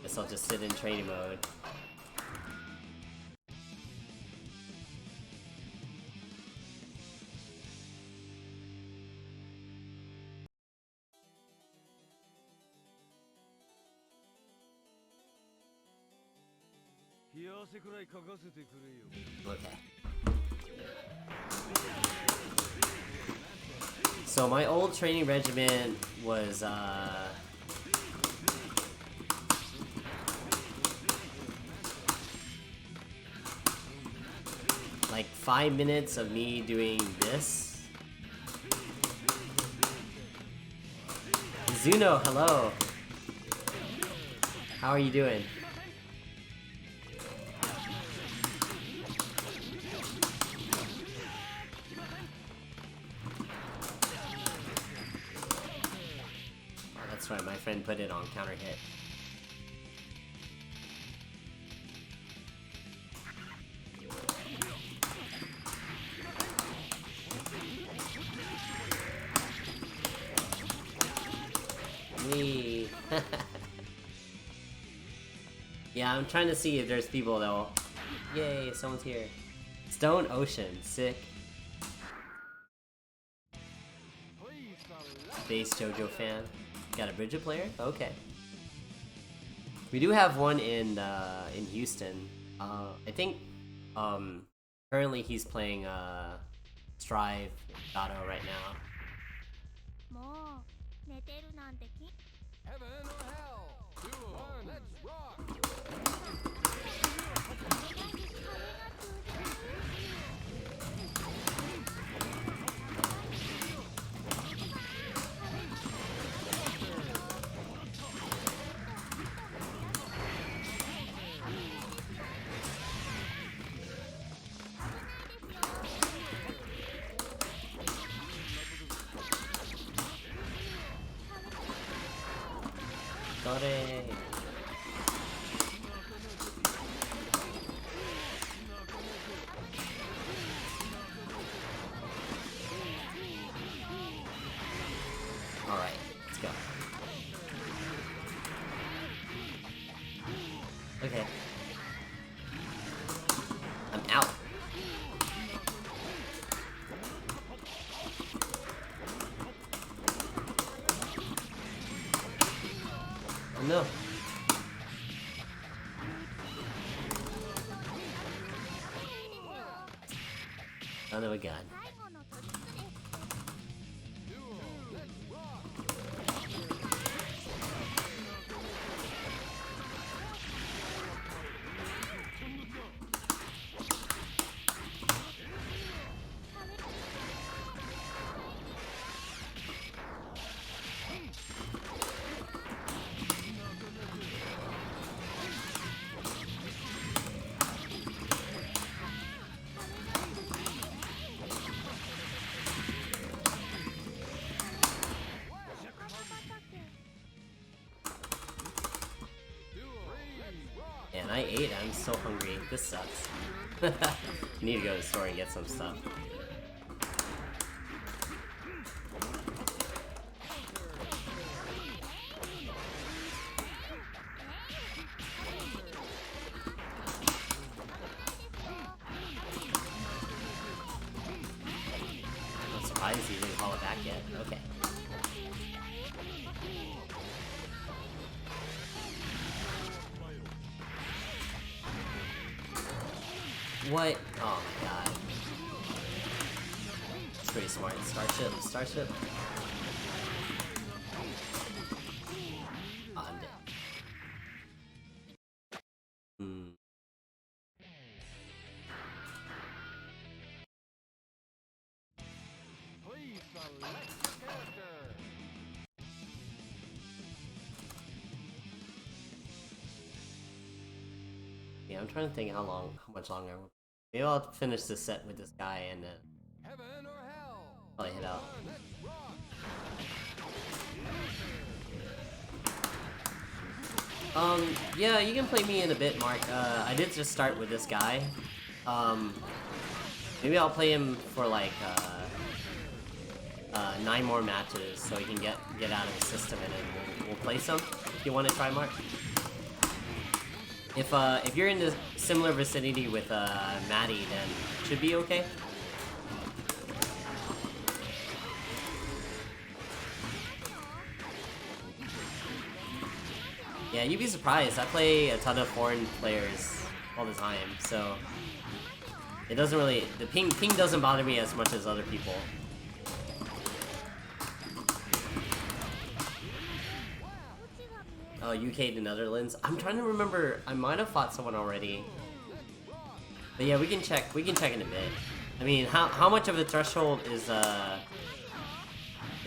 Guess I'll just sit in training mode. Okay. So my old training regimen was like 5 minutes of me doing this. Zuno, hello. How are you doing? Oh, that's right, my friend put it on counter hit. Me. Yeah, I'm trying to see if there's people that will... Yay, someone's here. Stone Ocean, sick. Base JoJo fan. Got a Bridget player? Okay. We do have one in Houston. I think currently he's playing strive battle right now. もう寝てるなんてき Heaven or hell. Duel. One. Let's rock. どれ Alright, let's go. Okay. I'm out. Oh no. Son of a gun. 最後のトリックです Duel. Let's rock. And I ate, I'm so hungry. This sucks. Need to go to the store and get some stuff. I'm surprised he didn't call it back yet. Okay. What? Oh my god. It's pretty smart. Starship. Oh, I'm dead. Please select your character. Yeah, I'm trying to think how much longer. Maybe I'll finish this set with this guy and then Heaven or hell. probably head out. One. Let's rock. Yeah, you can play me in a bit, Mark. I did just start with this guy. Maybe I'll play him for like 9 more matches so he can get out of the system, and then we'll play some. If you want to try, Mark. If you're in the similar vicinity with Maddie, then it should be okay. Yeah, you'd be surprised. I play a ton of foreign players all the time, so it doesn't really, the ping doesn't bother me as much as other people. Oh, UK to Netherlands. I'm trying to remember. I might have fought someone already. But yeah, we can check in a bit. I mean, how much of a threshold is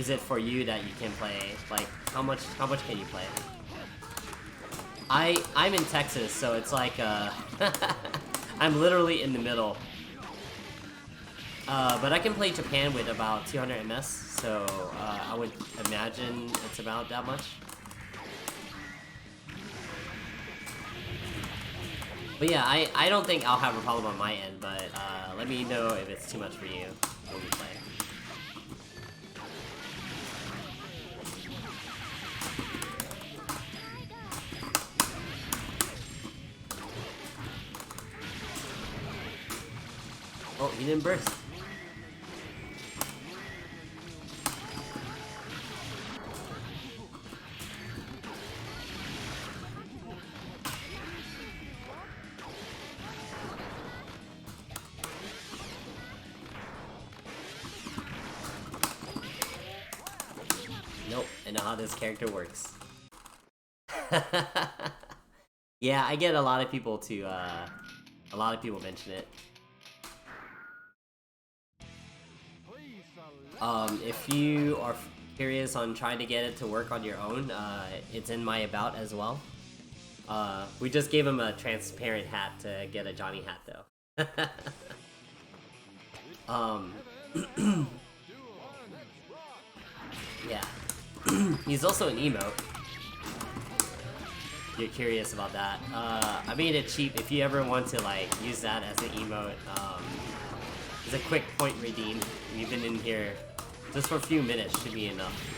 it for you that you can play? Like, how much can you play? I'm in Texas, so it's like I'm literally in the middle. But I can play Japan with about 200 ms, so I would imagine it's about that much. But yeah, I don't think I'll have a problem on my end, but let me know if it's too much for you when we play. Oh, he didn't burst. know how this character works. Yeah, I get a lot of people to, mention it. If you are curious on trying to get it to work on your own, it's in my about as well. We just gave him a transparent hat to get a Johnny hat though. Yeah. He's also an emote. You're curious about that. I made it cheap if you ever want to like use that as an emote. It's a quick point redeem. We've been in here just for a few minutes, should be enough.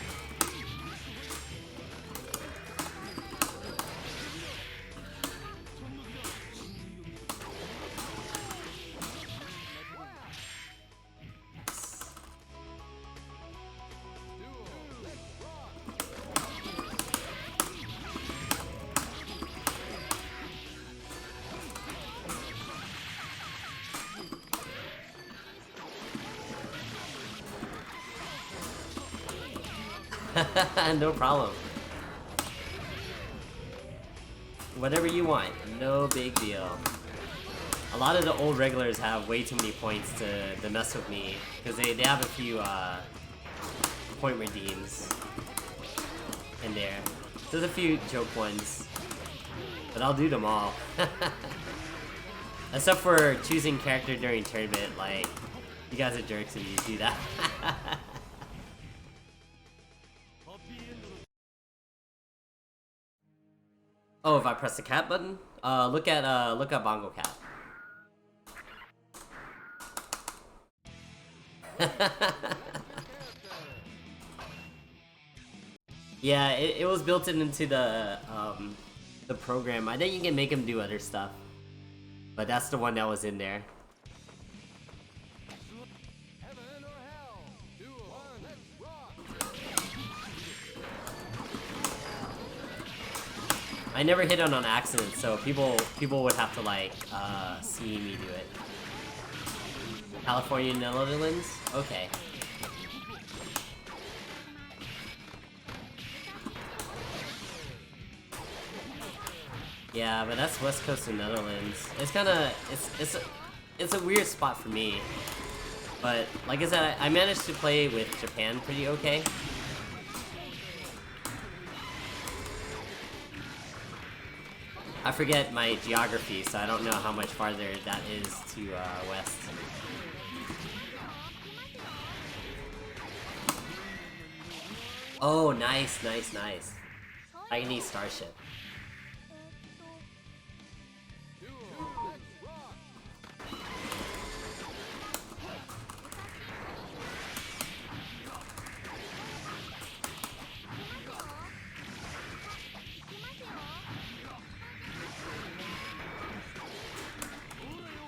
No problem. Whatever you want, no big deal. A lot of the old regulars have way too many points to mess with me, because they have a few point redeems in there. There's a few joke ones, but I'll do them all. Except for choosing character during tournament, like, you guys are jerks if you do that. Oh, if I press the cat button? Look at Bongo Cat. Yeah, it was built into the program. I think you can make him do other stuff, but that's the one that was in there. Heaven or hell? Duel. Let's rock. I never hit it on accident, so people would have to like see me do it. California, Netherlands? Okay. Yeah, but that's West Coast of Netherlands. It's kinda it's a weird spot for me. But like I said, I managed to play with Japan pretty okay. I forget my geography, so I don't know how much farther that is to west. Oh, nice, nice, nice. Tiny starship.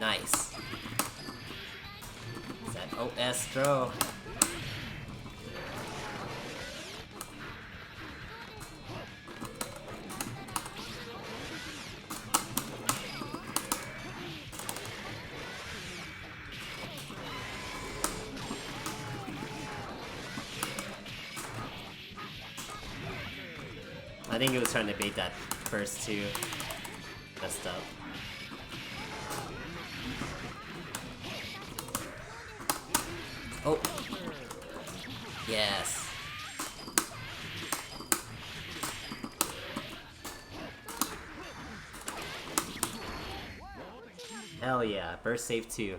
Nice. Is that Ostro? I think it was trying to bait that first too. Messed up. Oh. Yes. Hell yeah, burst save 2.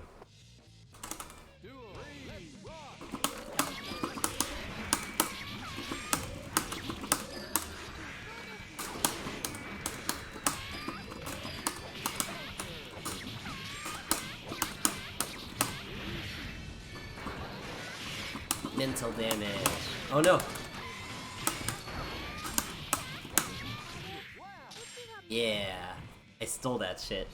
Mental damage. Oh no. Yeah, I stole that shit.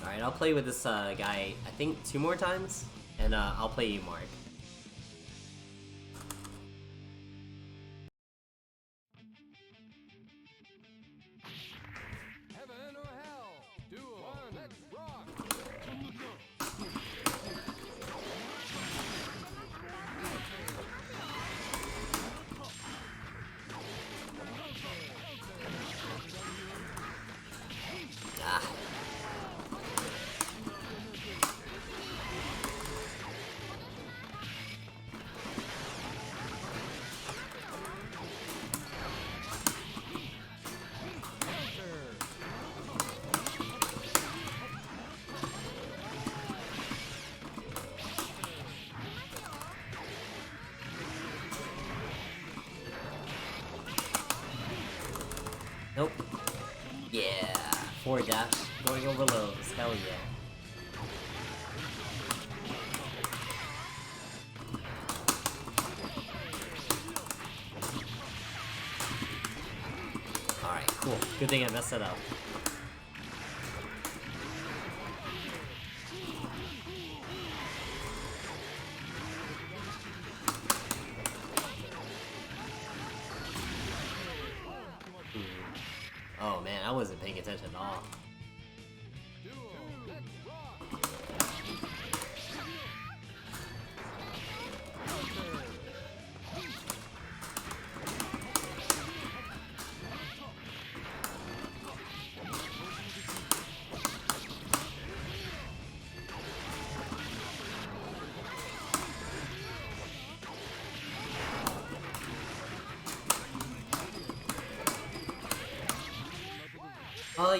Alright, I'll play with this guy, I think 2 more times, and I'll play you, Mark. Heaven or hell? Duel. Nope. Yeah. 4 dash. Going over lows. Hell yeah. Alright, cool. Good thing I messed it up. Oh man, I wasn't paying attention at all.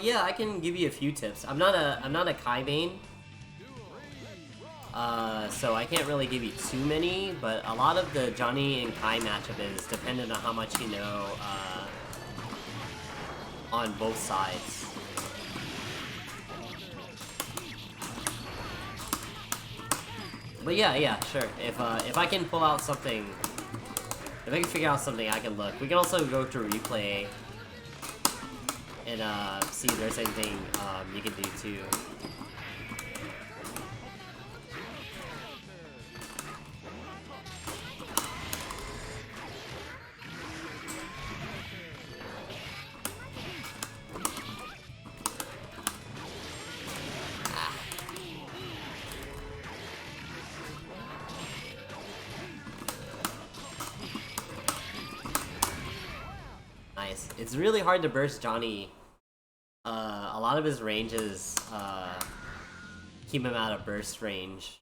Yeah, I can give you a few tips. I'm not a Kai main, so I can't really give you too many. But a lot of the Johnny and Kai matchup is dependent on how much you know on both sides. But yeah, sure. If I can pull out something, if I can figure out something, I can look. We can also go to replay and see if there's anything you can do too. Nice. It's really hard to burst Johnny. A lot of his ranges keep him out of burst range.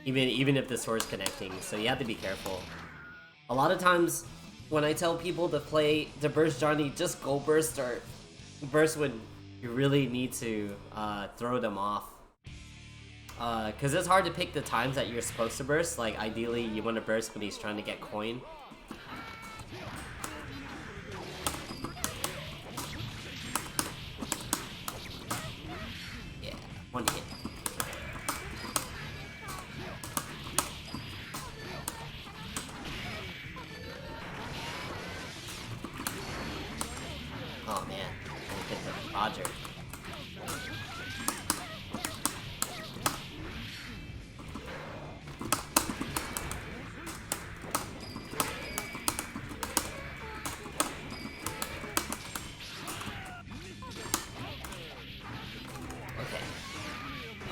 Even if the sword's connecting, so you have to be careful. A lot of times when I tell people to burst Johnny, just go burst or burst when you really need to throw them off. Cause it's hard to pick the times that you're supposed to burst. Like ideally you want to burst when he's trying to get coin. One hit. Oh man, I hit the Roger.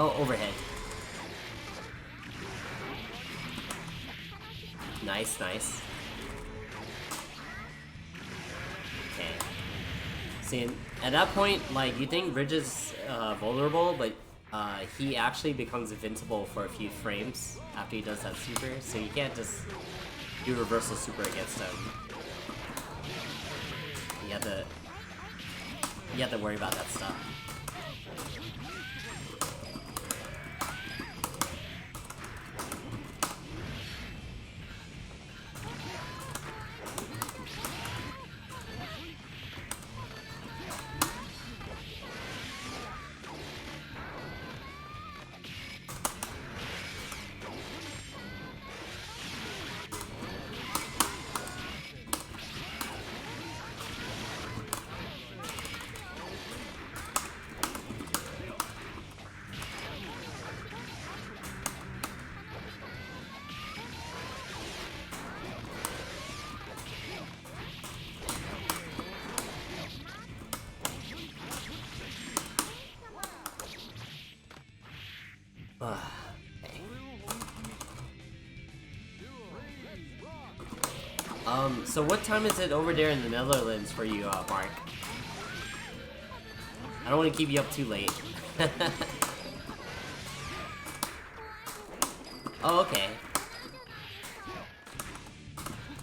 Oh, overhead. Nice. Okay. See, at that point, like, you think Bridge is vulnerable, but he actually becomes invincible for a few frames after he does that super, so you can't just do reversal super against him. You have to worry about that stuff. So what time is it over there in the Netherlands for you, Mark? I don't want to keep you up too late. Oh, okay.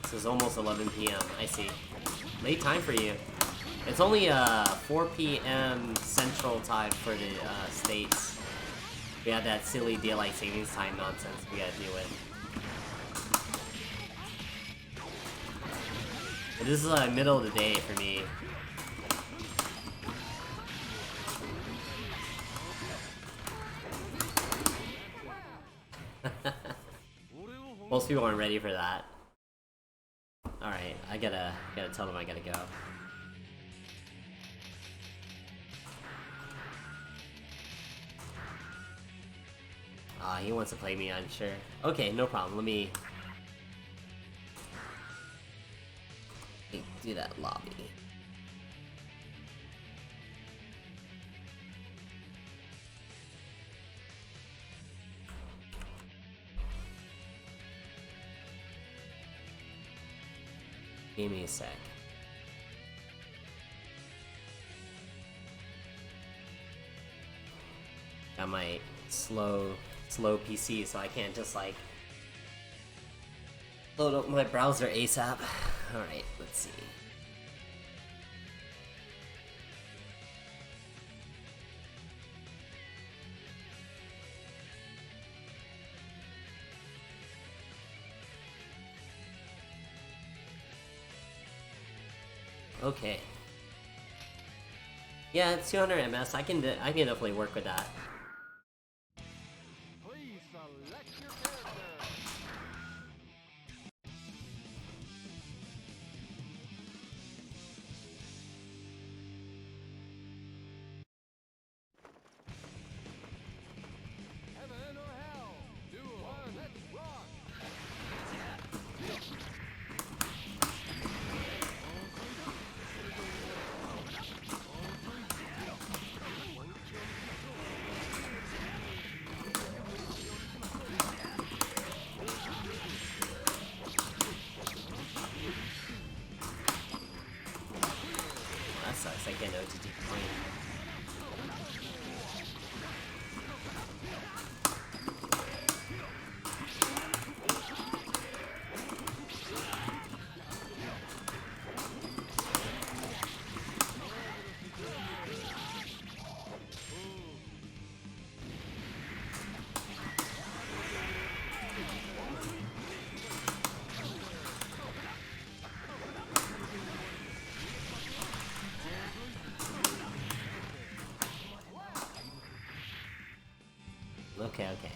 This is almost 11 p.m. I see. Late time for you. It's only 4 p.m. Central Time for the States. We had that silly daylight savings time nonsense we gotta deal with. This is like middle of the day for me. Most people aren't ready for that. Alright, I gotta tell them I gotta go. He wants to play me, I'm sure. Okay, no problem. Let me do that lobby. Give me a sec. Got my slow PC, so I can't just like load up my browser ASAP. Alright, let's see. Okay. Yeah, it's 200 MS. I can definitely work with that. Please select your character. Heaven or hell. Duel. One. Let's rock. That sucks. I get no OTT point. Okay, okay.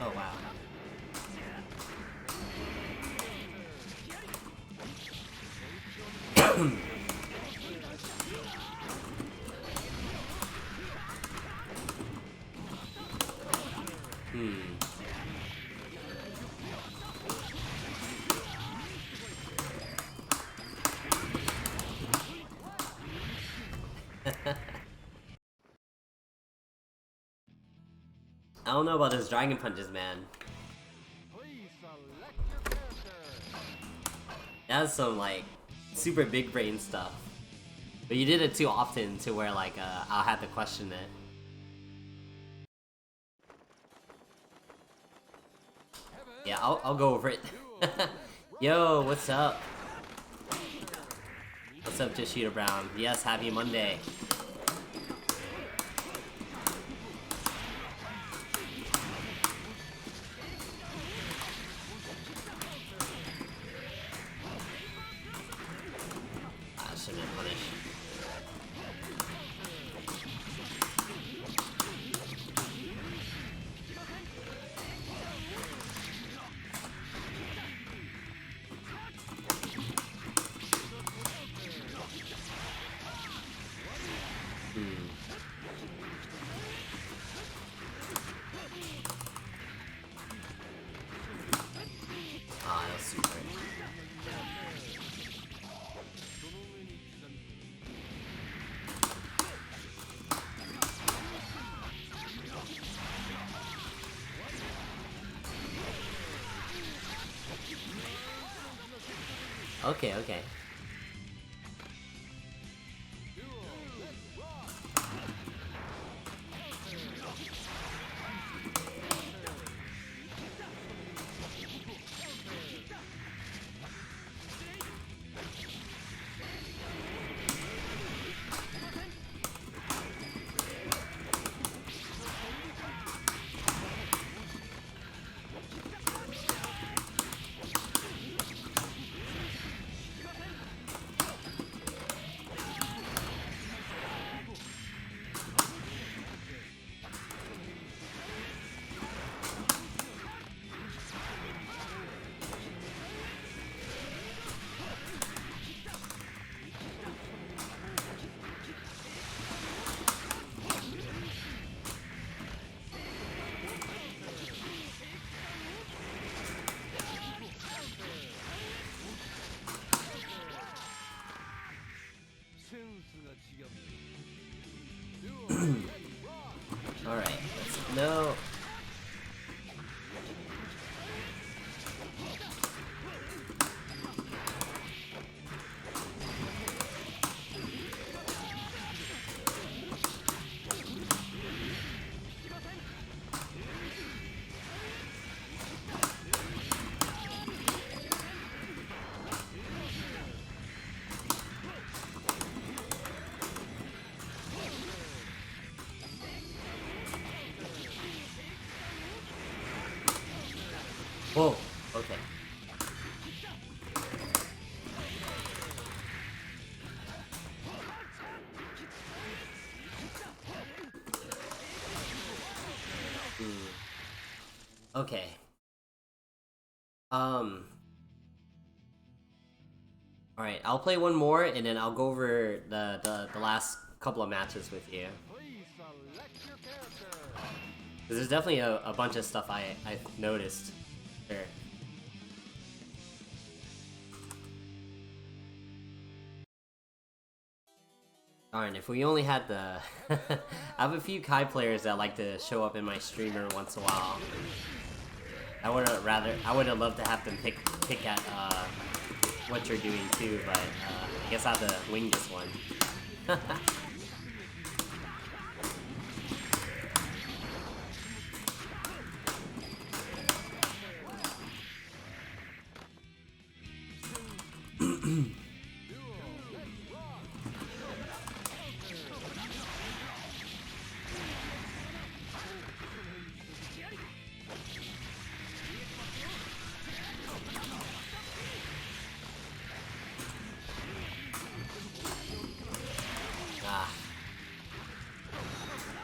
Oh wow. I don't know about those dragon punches, man. Please select your character. That's some like super big brain stuff. But you did it too often to where like I'll have to question it. Yeah, I'll go over it. Yo, what's up? What's up, Jashida Brown? Yes, happy Monday. I should have been punished. Okay, okay. Alright, no. Whoa, okay. Okay. Alright, I'll play one more and then I'll go over the last couple of matches with you. Please select your character. Because there's definitely a bunch of stuff I've noticed. Sure. Darn, if we only had the... I have a few Kai players that like to show up in my streamer once in a while. I would have loved to have them pick at what you're doing too, but I guess I have to wing this one.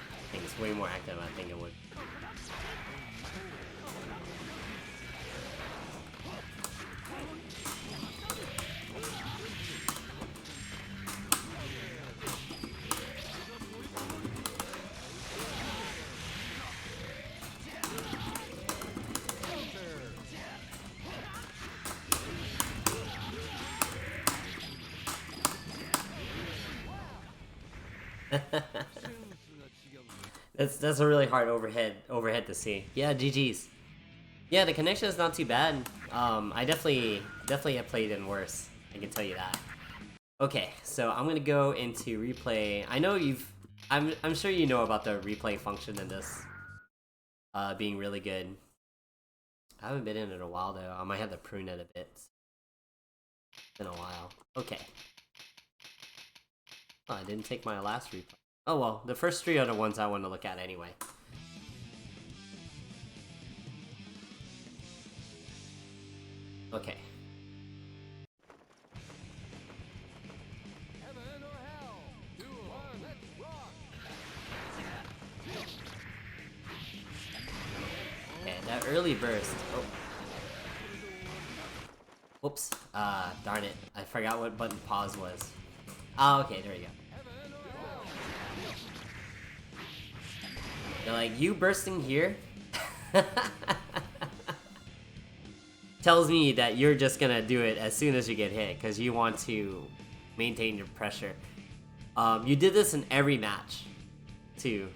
I think it's way more active than I think it would. That's a really hard overhead to see. Yeah, GG's. Yeah, the connection is not too bad. I definitely have played in worse. I can tell you that. Okay, so I'm gonna go into replay. I know I'm sure you know about the replay function in this being really good. I haven't been in it in a while though. I might have to prune it a bit. It's been a while. Okay. Oh, I didn't take my last replay. Oh well, the first three are the ones I want to look at anyway. Okay. Heaven or hell. Duel. One, let's rock. Okay, that early burst. Oh. Whoops. Darn it. I forgot what button pause was. Oh, okay, there we go. Heaven or hell. They're like, you bursting here? Tells me that you're just gonna do it as soon as you get hit, because you want to maintain your pressure. You did this in every match, too.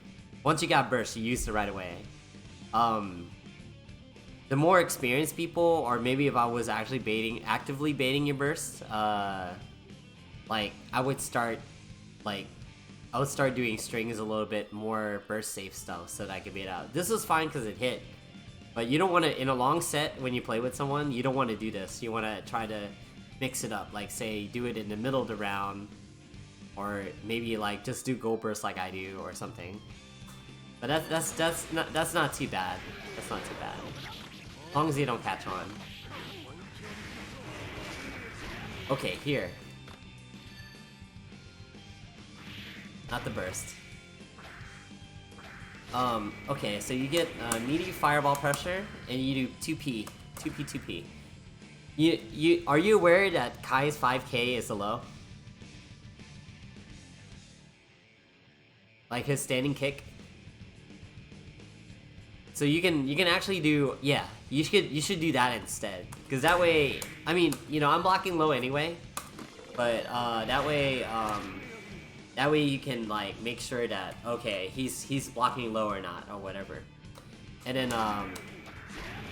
Once you got burst, you used it right away. the more experienced people, or maybe if I was actually actively baiting your burst, like I would start doing strings a little bit more burst safe stuff so that I could bait out. This was fine because it hit, but you don't want to, in a long set when you play with someone, you don't want to do this. You want to try to mix it up, like say do it in the middle of the round, or maybe like just do gold burst like I do or something. But that's not too bad. That's not too bad. As long as you don't catch on. Okay, here. Not the burst. Okay, so you get meaty fireball pressure, and you do 2p. 2p. Are you aware that Kai's 5k is the low? Like his standing kick? So you can actually do, yeah, you should do that instead, because that way, I mean, you know, I'm blocking low anyway, but that way you can like make sure that, okay, he's blocking low or not or whatever, and then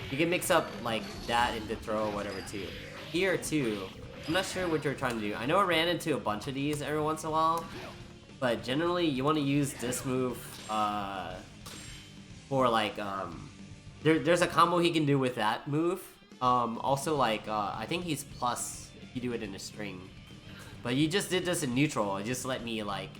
you can mix up like that into throw or whatever too. Here too, I'm not sure what you're trying to do. I know I ran into a bunch of these every once in a while, but generally you want to use this move for like there's a combo he can do with that move. Also like I think he's plus if you do it in a string. But you just did this in neutral. It just let me like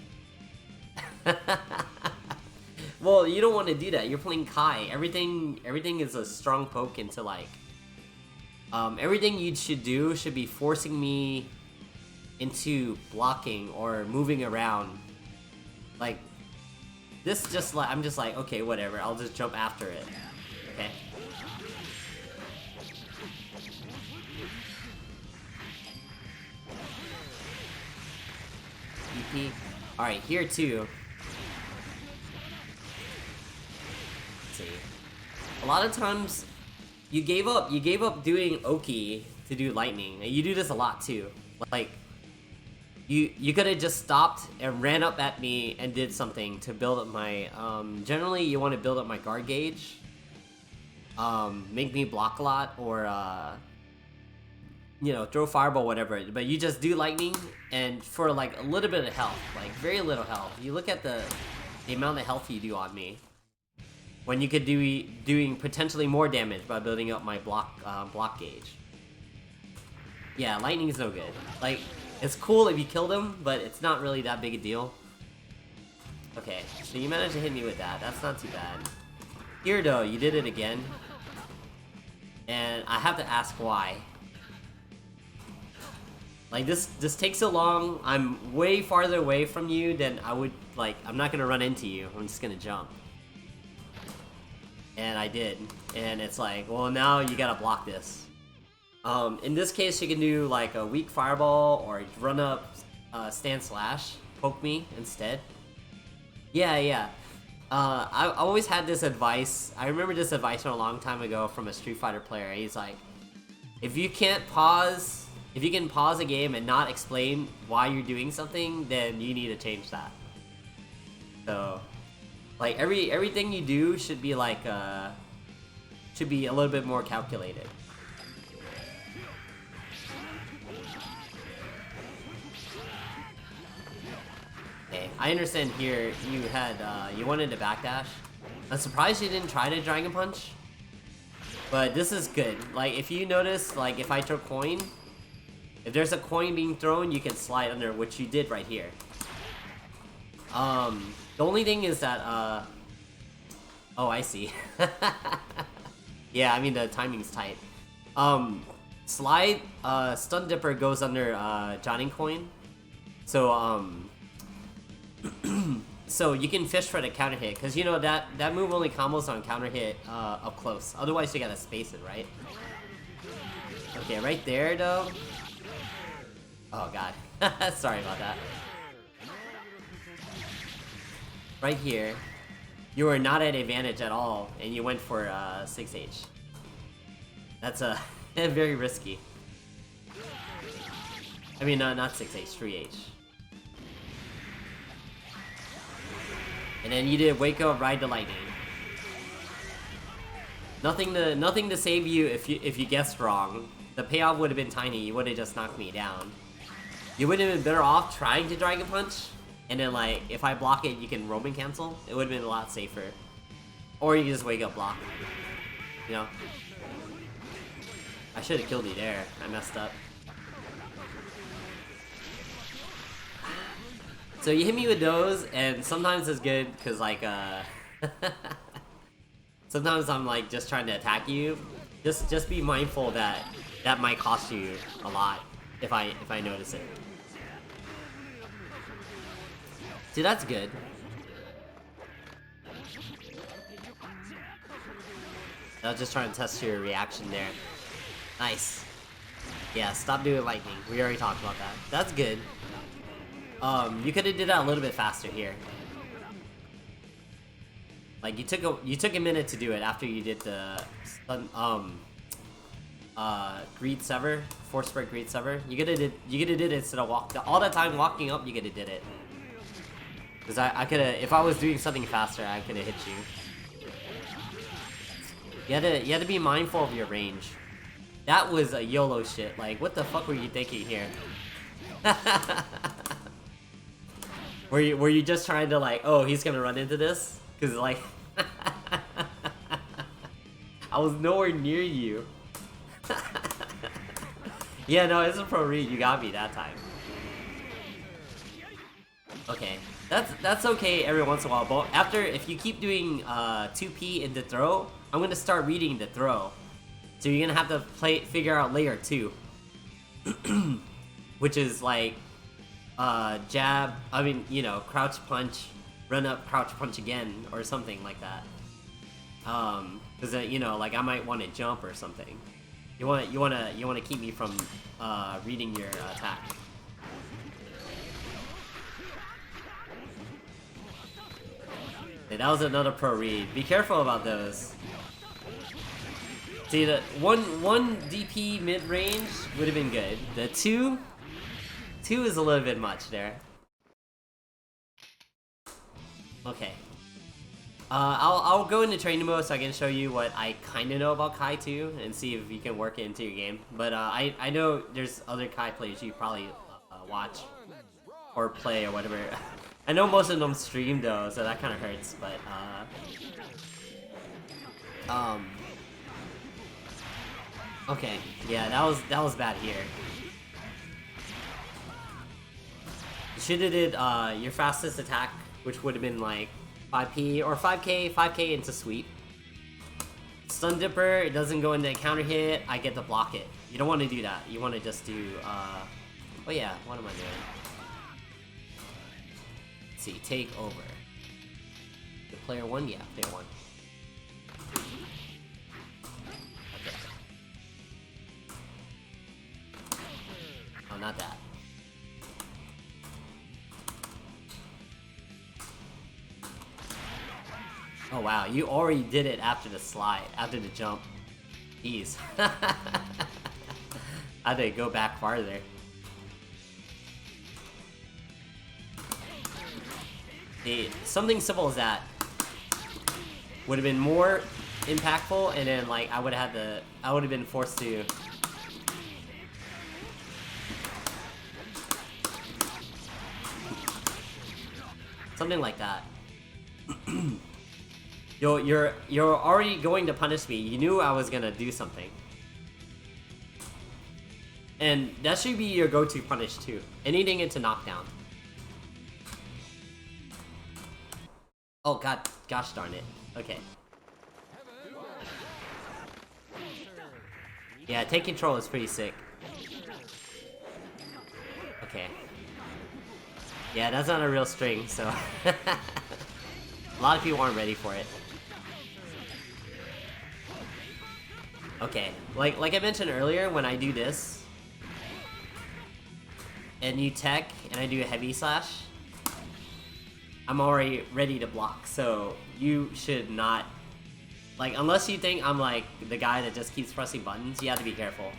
well, you don't want to do that. You're playing Kai. Everything is a strong poke into like everything you should do should be forcing me into blocking or moving around. Like this just like, I'm just like, okay, whatever, I'll just jump after it. Okay. EP. Alright, here too. Let's see. A lot of times you gave up doing Oki to do lightning. And you do this a lot too. Like You could have just stopped and ran up at me and did something to build up my, generally you want to build up my guard gauge, make me block a lot, or, you know, throw fireball, whatever, but you just do lightning, and for like a little bit of health, like very little health, you look at the amount of health you do on me, when you could doing potentially more damage by building up my block gauge. Yeah, lightning is no good. Like, it's cool if you killed him, but it's not really that big a deal. Okay, so you managed to hit me with that. That's not too bad. Here, though, you did it again. And I have to ask why. Like, this takes so long. I'm way farther away from you than I would, like, I'm not gonna run into you. I'm just gonna jump. And I did. And it's like, well, now you gotta block this. In this case, you can do like a weak fireball or run up, stand slash, poke me instead. Yeah. I always had this advice. I remember this advice from a long time ago from a Street Fighter player. He's like, if you can pause a game and not explain why you're doing something, then you need to change that. So, like everything you do should be like should be a little bit more calculated. Okay, I understand here you had, you wanted to backdash. I'm surprised you didn't try to Dragon Punch. But this is good. Like, if you notice, like, if I throw coin, if there's a coin being thrown, you can slide under, which you did right here. The only thing is that, oh, I see. Yeah, I mean, the timing's tight. Slide, Stun Dipper goes under, Johnny Coin. So, so you can fish for the counter hit, because you know that move only combos on counter hit up close. Otherwise you gotta space it, right? Okay, right there though. Oh god. Sorry about that. Right here, you were not at advantage at all, and you went for 6H. That's very risky. I mean, not 6H, 3H. And then you did Wake Up, Ride the Lightning. Nothing to save you if you guessed wrong. The payoff would have been tiny. You would have just knocked me down. You would have been better off trying to Dragon Punch, and then like if I block it, you can Roman cancel. It would have been a lot safer. Or you can just wake up block. You know. I should have killed you there. I messed up. So you hit me with those, and sometimes it's good because like sometimes I'm like just trying to attack you. Just be mindful that that might cost you a lot if I notice it. See, that's good. I was just trying to test your reaction there. Nice. Yeah, stop doing lightning. We already talked about that. That's good. You could have did that a little bit faster here. Like you took a minute to do it after you did the Greed Sever, Force Spread Greed Sever. You could have did it instead of all that time walking up. You could have did it. Cause I could have, if I was doing something faster, I could have hit you. You had to be mindful of your range. That was a YOLO shit. Like, what the fuck were you thinking here? Were you just trying to like, oh, he's gonna run into this? Cause like, I was nowhere near you. Yeah, no, it's a pro read. You got me that time. Okay, that's okay every once in a while. But after, if you keep doing 2P into throw, I'm gonna start reading the throw. So you're gonna have to figure out layer 2, which is like jab. I mean, you know, crouch punch, run up, crouch punch again, or something like that. Because you know, like I might want to jump or something. You want to keep me from reading your attack. Okay, that was another pro read. Be careful about those. See, the one DP mid range would have been good. The two is a little bit much there. Okay. I'll go into training mode so I can show you what I kind of know about Kai too, and see if you can work it into your game. But I know there's other Kai players you probably watch or play or whatever. I know most of them stream though, so that kind of hurts. But okay, yeah, that was bad here. You should have did your fastest attack, which would have been like 5P or 5K into sweep. Stun Dipper, it doesn't go into a counter hit, I get to block it. You don't want to do that. You want to just do, oh yeah, what am I doing? Let's see, take over. The player 1? Yeah, player 1. Okay. Oh, not that. Oh wow, you already did it after the slide, after the jump. Jeez. I had to go back farther. Something simple as that would have been more impactful, and then like I would have been forced to something like that. You're already going to punish me. You knew I was gonna do something. And that should be your go-to punish too. Anything into knockdown. Oh god, gosh darn it. Okay. Yeah, take control is pretty sick. Okay. Yeah, that's not a real string, so a lot of people aren't ready for it. Okay, like I mentioned earlier, when I do this, and you tech, and I do a heavy slash, I'm already ready to block, so you should not, like, unless you think I'm like the guy that just keeps pressing buttons, you have to be careful.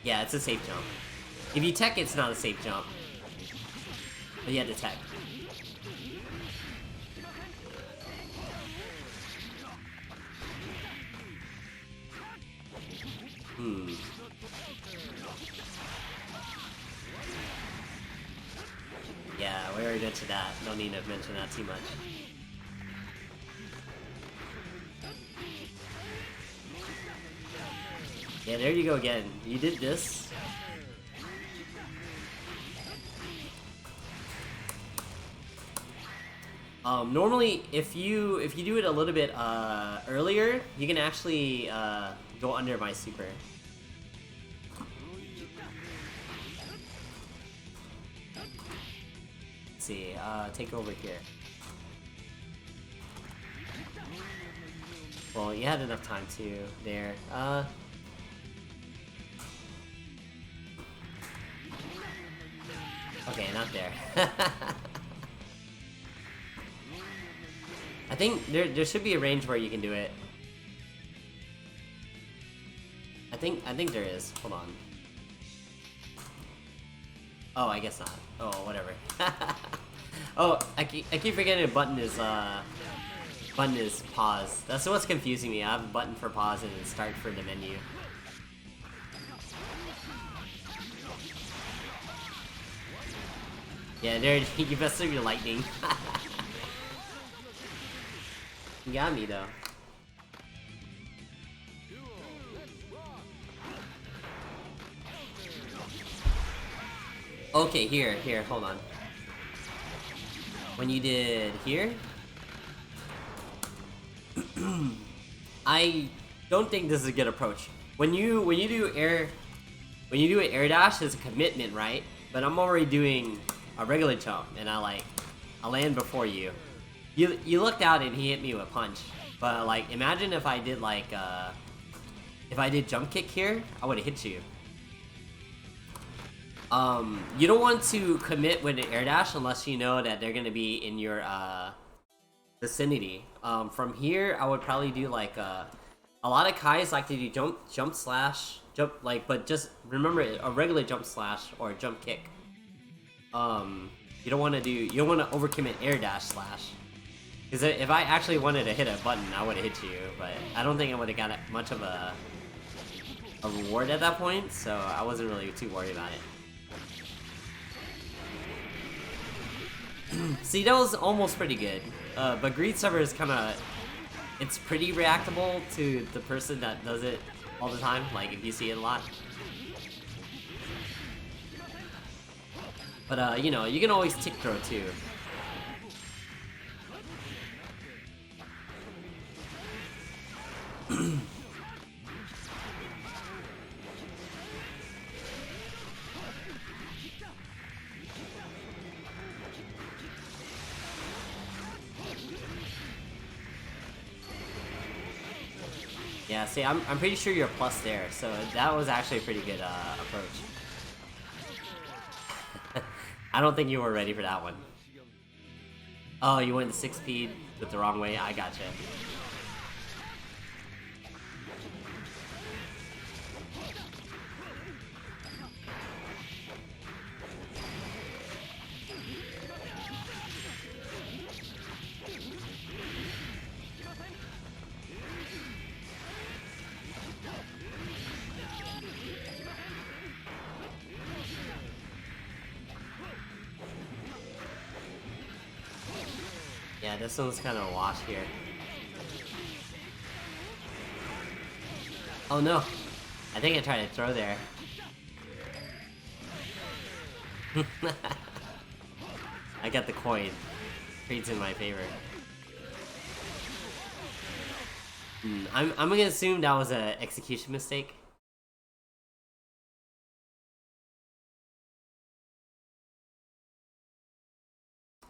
Yeah, it's a safe jump. If you tech, it's not a safe jump. But you have to tech. Yeah, we already mentioned that. Don't need to mention that too much. Yeah, there you go again. You did this. Normally, if you do it a little bit earlier, you can actually go under my super. Let's see, take over here. Well, you had enough time to there. Okay, not there. I think there should be a range where you can do it. I think there is. Hold on. Oh, I guess not. Oh, whatever. Oh, I keep forgetting a button is pause. That's what's confusing me. I have a button for pause and then start for the menu. Yeah, there you messed up your lightning. You got me though. Okay, here, hold on. When you did here, I don't think this is a good approach. When you do an air dash, it's a commitment, right? But I'm already doing a regular jump, and I land before you. You looked out and he hit me with a punch. But like, imagine if I did like if I did jump kick here, I would have hit you. You don't want to commit with an air dash unless you know that they're gonna be in your vicinity. From here, I would probably do like a lot of Kais like to do jump slash jump like, but just remember a regular jump slash or a jump kick. You don't want to overcommit air dash slash. Because if I actually wanted to hit a button, I would have hit you, but I don't think I would have got much of a reward at that point, so I wasn't really too worried about it. See, that was almost pretty good, but Greed Server is kind of... It's pretty reactable to the person that does it all the time, like if you see it a lot. But, you know, you can always tick throw too. Yeah, see, I'm pretty sure you're a plus there, so that was actually a pretty good approach. I don't think you were ready for that one. Oh, you went 6 speed with the wrong way? I gotcha. Yeah, this one's kind of a wash here. Oh no! I think I tried to throw there. I got the coin. Trade's in my favor. I'm gonna assume that was an execution mistake.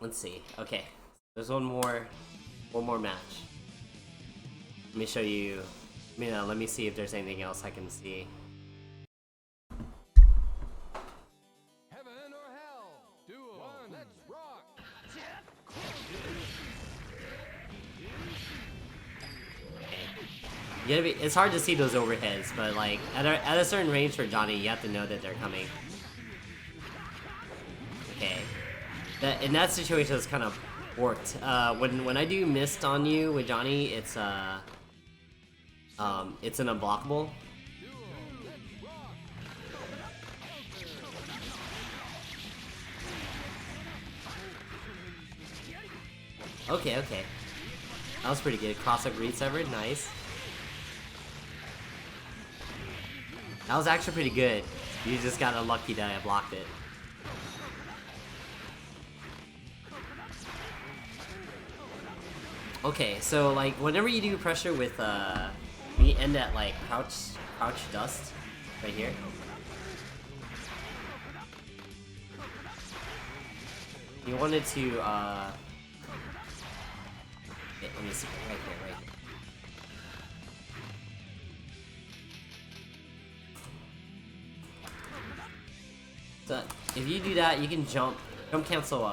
Let's see. Okay. There's one more match. Let me show you. Let me see if there's anything else I can see. Heaven or hell? Duel. One, let's rock. It's hard to see those overheads, but like at a certain range for Johnny, you have to know that they're coming. Okay. In that situation, it's kind of worked. When I do mist on you with Johnny, it's an unblockable. Okay, okay. That was pretty good. Cross-up resever, nice. That was actually pretty good. You just got unlucky that I blocked it. Okay, so like whenever you do pressure with we end at like crouch dust right here. You wanted to let me see right here. So if you do that, you can jump cancel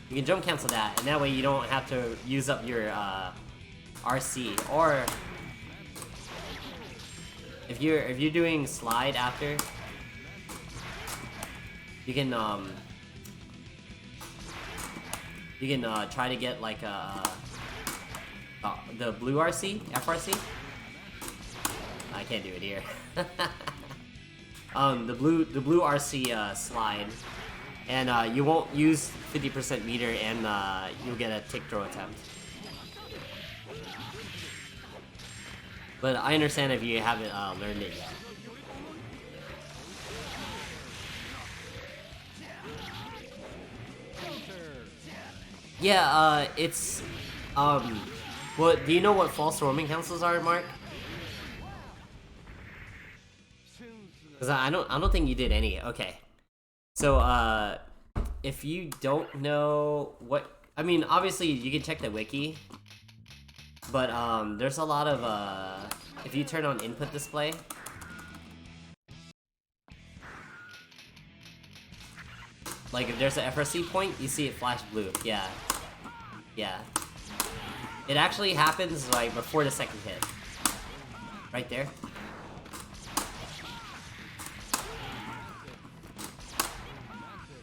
you can jump cancel that, and that way you don't have to use up your RC. Or if you're doing slide after, you can try to get like the blue RC, FRC. I can't do it here. The blue RC slide, and you won't use 50% meter, and you'll get a tick throw attempt. But I understand if you haven't learned it yet. Yeah, it's what do you know what false roaming cancels are, Mark? Cause I don't think you did any. Okay, so if you don't know what, I mean, obviously you can check the wiki, but there's a lot of if you turn on input display. Like if there's an FRC point, you see it flash blue. Yeah. Yeah. It actually happens like before the second hit. Right there.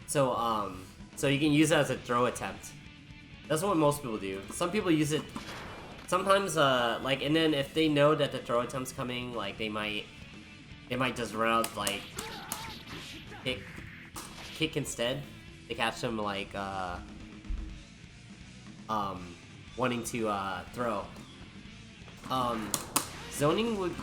So so you can use it as a throw attempt. That's what most people do. Some people use it sometimes like, and then if they know that the throw attempt's coming, like they might just run out like kick instead. They catch them like wanting to throw. Zoning would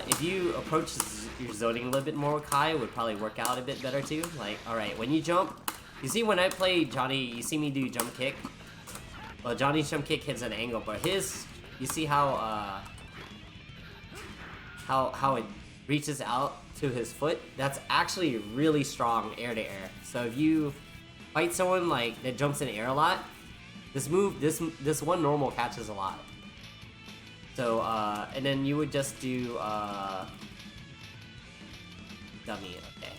if you approach your zoning a little bit more with Kai, would probably work out a bit better too. Like, alright, when you jump, you see when I play Johnny, you see me do jump kick. Well, Johnny's jump kick hits an angle, but his, you see how it reaches out to his foot? That's actually really strong air to air. So if you fight someone like that jumps in the air a lot, this move, this one normal catches a lot. So and then you would just do dummy, okay.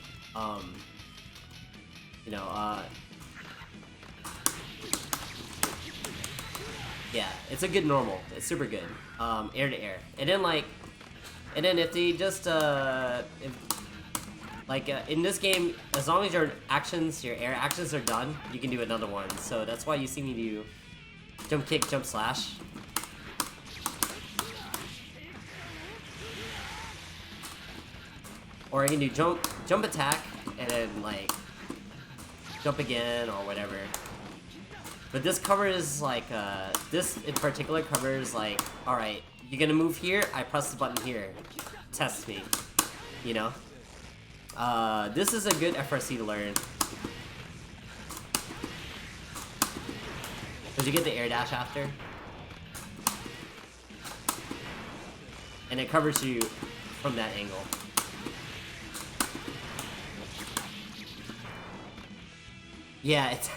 You know, yeah, it's a good normal. It's super good. Air to air. And then like, and then if they just in this game, as long as your air actions are done, you can do another one. So that's why you see me do jump kick, jump slash. Or I can do jump attack, and then like jump again or whatever. But this covers like this in particular covers like, all right, you're gonna move here. I press the button here. Test me, you know. This is a good FRC to learn because you get the air dash after, and it covers you from that angle. Yeah, it's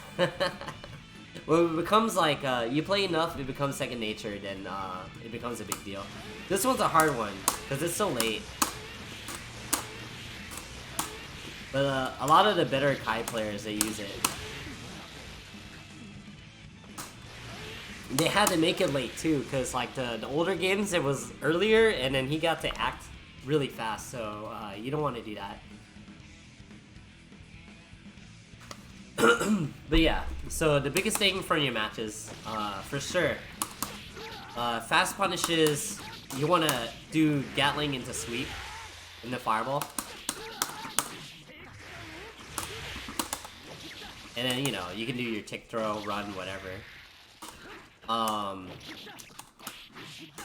well, it becomes like you play enough, it becomes second nature. Then it becomes a big deal. This one's a hard one because it's so late. But a lot of the better Kai players, they use it. They had to make it late too, because like the older games, it was earlier, and then he got to act really fast. So you don't want to do that. But yeah, so the biggest thing for your matches, for sure, fast punishes, you want to do Gatling into sweep in the fireball. And then, you know, you can do your tick throw, run, whatever.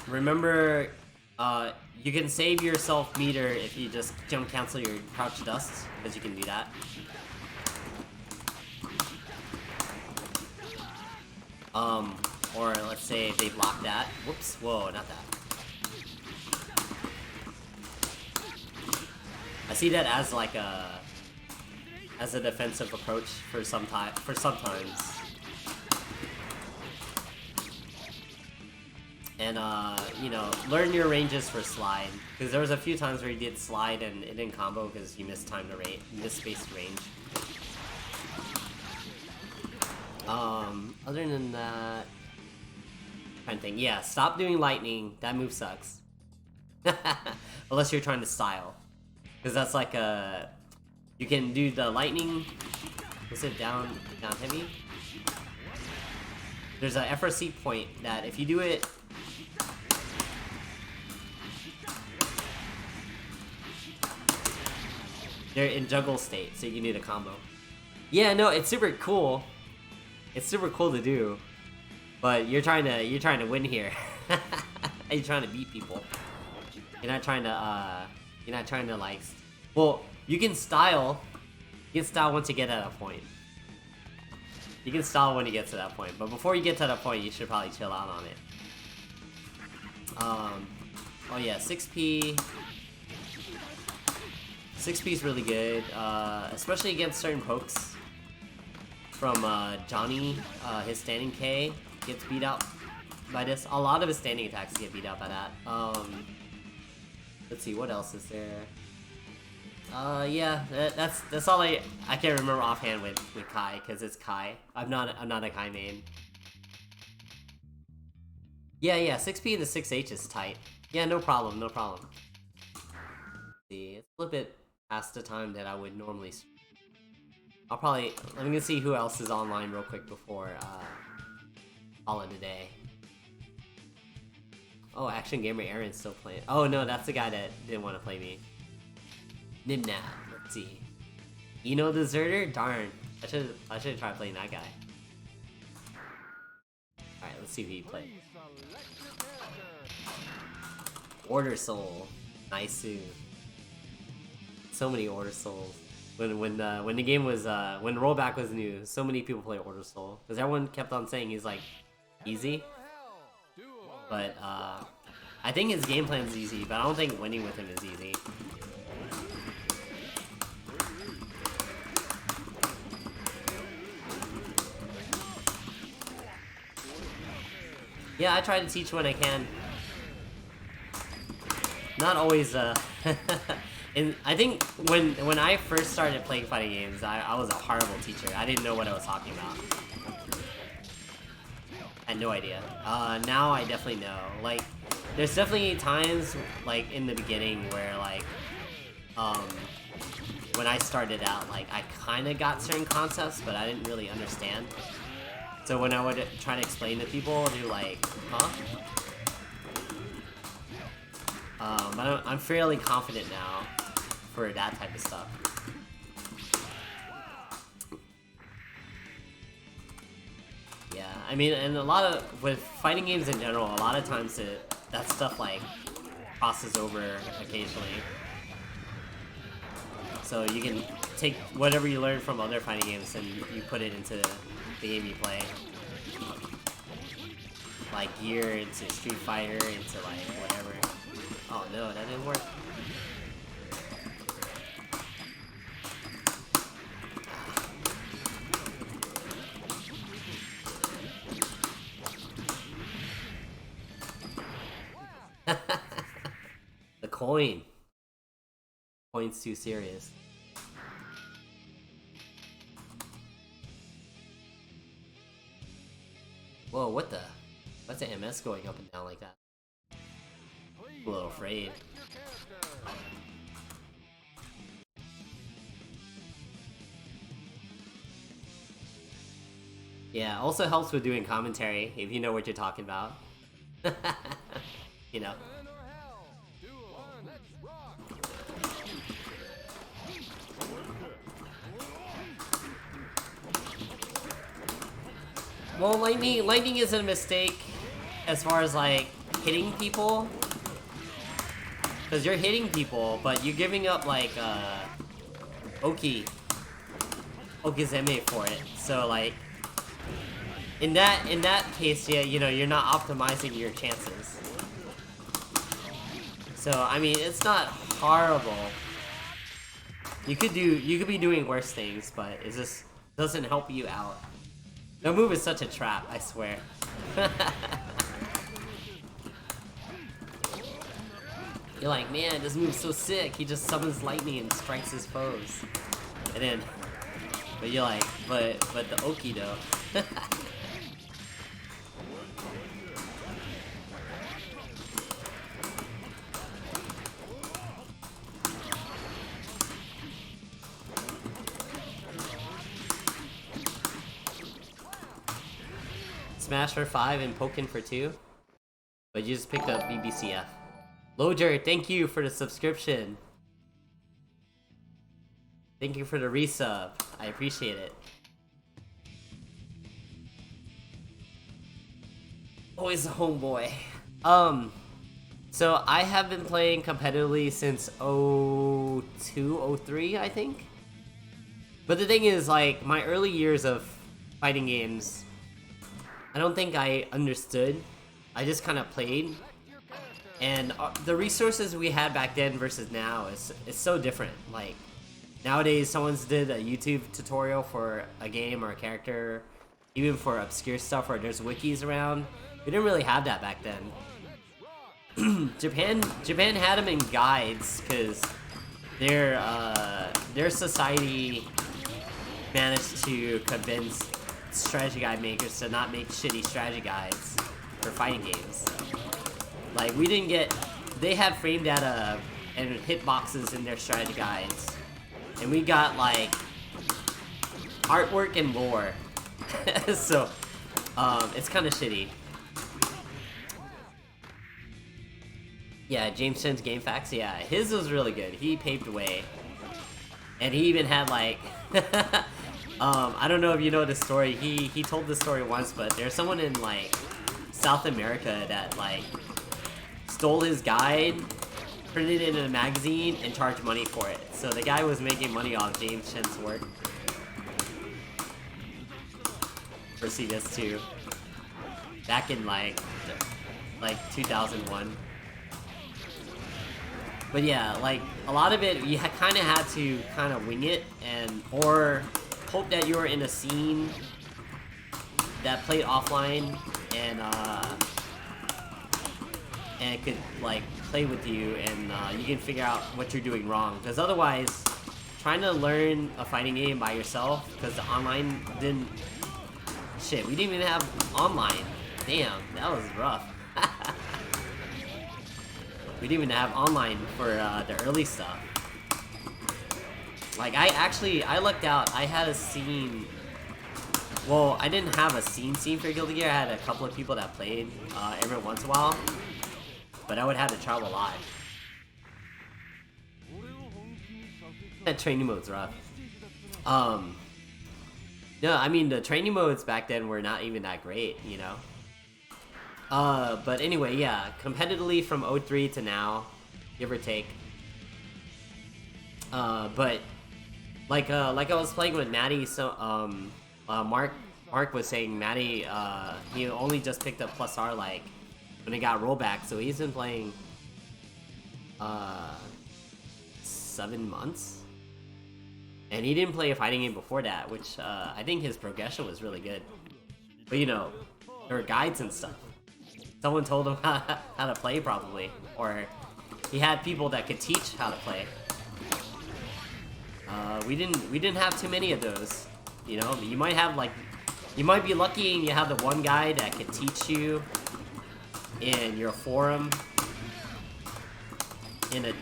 Remember, you can save yourself meter if you just jump cancel your crouch dust, because you can do that. Or let's say they block that. Whoops, whoa, not that. I see that as like a defensive approach for sometimes. And you know, learn your ranges for slide, because there was a few times where you did slide and it didn't combo because you missed time to missed space to range. Other than that, I'm trying to think. Yeah, stop doing lightning. That move sucks. Unless you're trying to style, because that's like a. You can do the lightning. Was it down heavy? There's a FRC point that if you do it. They're in juggle state, so you need a combo. Yeah, no, it's super cool. It's super cool to do, but you're trying to win here. You're trying to beat people. You're not trying to like. Well, you can style. You can style once you get at a point. You can style when you get to that point, but before you get to that point, you should probably chill out on it. Oh yeah, 6P. 6P is really good, especially against certain pokes. From Johnny, his standing K gets beat out by this. A lot of his standing attacks get beat out by that. Let's see, what else is there? Yeah, that's all I can't remember offhand with Kai, because it's Kai. I'm not a Kai main. Yeah, 6P and the 6H is tight. Yeah, no problem. Let's see, it's a little bit past the time that I would normally stream. I'm gonna see who else is online real quick before call it a day. Oh, Action Gamer Aaron's still playing. Oh no, that's the guy that didn't want to play me. Nibnab, let's see. Eno Deserter? Darn. I should try playing that guy. Alright, let's see who he played. Order Soul. Nice. So many Order Souls. When the game was when rollback was new, so many people play Order Soul because everyone kept on saying he's like easy, but I think his game plan's easy, but I don't think winning with him is easy. Yeah, I try to teach when I can. Not always and I think when I first started playing fighting games, I was a horrible teacher. I didn't know what I was talking about. I had no idea. Now I definitely know. Like, there's definitely times, like, in the beginning where, like, when I started out, like, I kind of got certain concepts, but I didn't really understand. So when I would try to explain to people, they're like, huh? But I'm fairly confident now for that type of stuff. Yeah, I mean, and with fighting games in general, a lot of times that stuff like crosses over occasionally. So you can take whatever you learn from other fighting games and you put it into the game you play. Like Gear into Street Fighter into like whatever. Oh no, that didn't work. The coin. Coin's too serious. Whoa, what the? What's the MS going up and down like that? I'm a little afraid. Yeah, also helps with doing commentary if you know what you're talking about. You know. Well, lightning isn't a mistake as far as like hitting people, because you're hitting people, but you're giving up like Okizeme for it. So like in that case, yeah, you know, you're not optimizing your chances. So I mean, it's not horrible. You could be doing worse things, but it just doesn't help you out. The move is such a trap, I swear. You're like, man, this move's so sick. He just summons lightning and strikes his foes. And then, but you're like, but the Oki though. Smash for 5 and Pokken for 2. But you just picked up BBCF. Loger, thank you for the subscription. Thank you for the resub. I appreciate it. Always a homeboy. So I have been playing competitively since 02, 03, I think. But the thing is, like, my early years of fighting games, I don't think I understood. I just kind of played. And the resources we had back then versus now is so different. Like, nowadays, someone's did a YouTube tutorial for a game or a character, even for obscure stuff, or there's wikis around. We didn't really have that back then. Japan had them in guides, because their society managed to convince strategy guide makers to not make shitty strategy guides for fighting games. Like, we didn't get... They had frame data and hitboxes in their strategy guides. And we got, like, artwork and lore. So, it's kind of shitty. Yeah, James Chen's Game Facts, yeah. His was really good. He paved the way. And he even had, like... I don't know if you know the story. He told the story once, but there's someone in, like, South America that, like, stole his guide, printed it in a magazine, and charged money for it. So the guy was making money off James Chen's work. For CS2. Back in, like 2001. But yeah, like, a lot of it, you kind of had to kind of wing it, or hope that you were in a scene that played offline, and could, like, play with you, and you can figure out what you're doing wrong. Because otherwise, trying to learn a fighting game by yourself, because the online didn't... Shit, we didn't even have online. Damn, that was rough. We didn't even have online for the early stuff. Like, I lucked out. I had a scene... Well, I didn't have a scene for Guilty Gear. I had a couple of people that played every once in a while. But I would have to travel a lot. That training mode's rough. No, I mean, the training modes back then were not even that great, you know? But anyway, yeah, competitively from 03 to now, give or take. But like I was playing with Maddie, so Mark was saying Maddie, he only just picked up +R like when it got rollback, so he's been playing 7 months. And he didn't play a fighting game before that, which I think his progression was really good. But you know, there were guides and stuff. Someone told him how to play, probably, or he had people that could teach how to play. We didn't have too many of those. You know, you might have you might be lucky and you have the one guy that could teach you in your forum, in a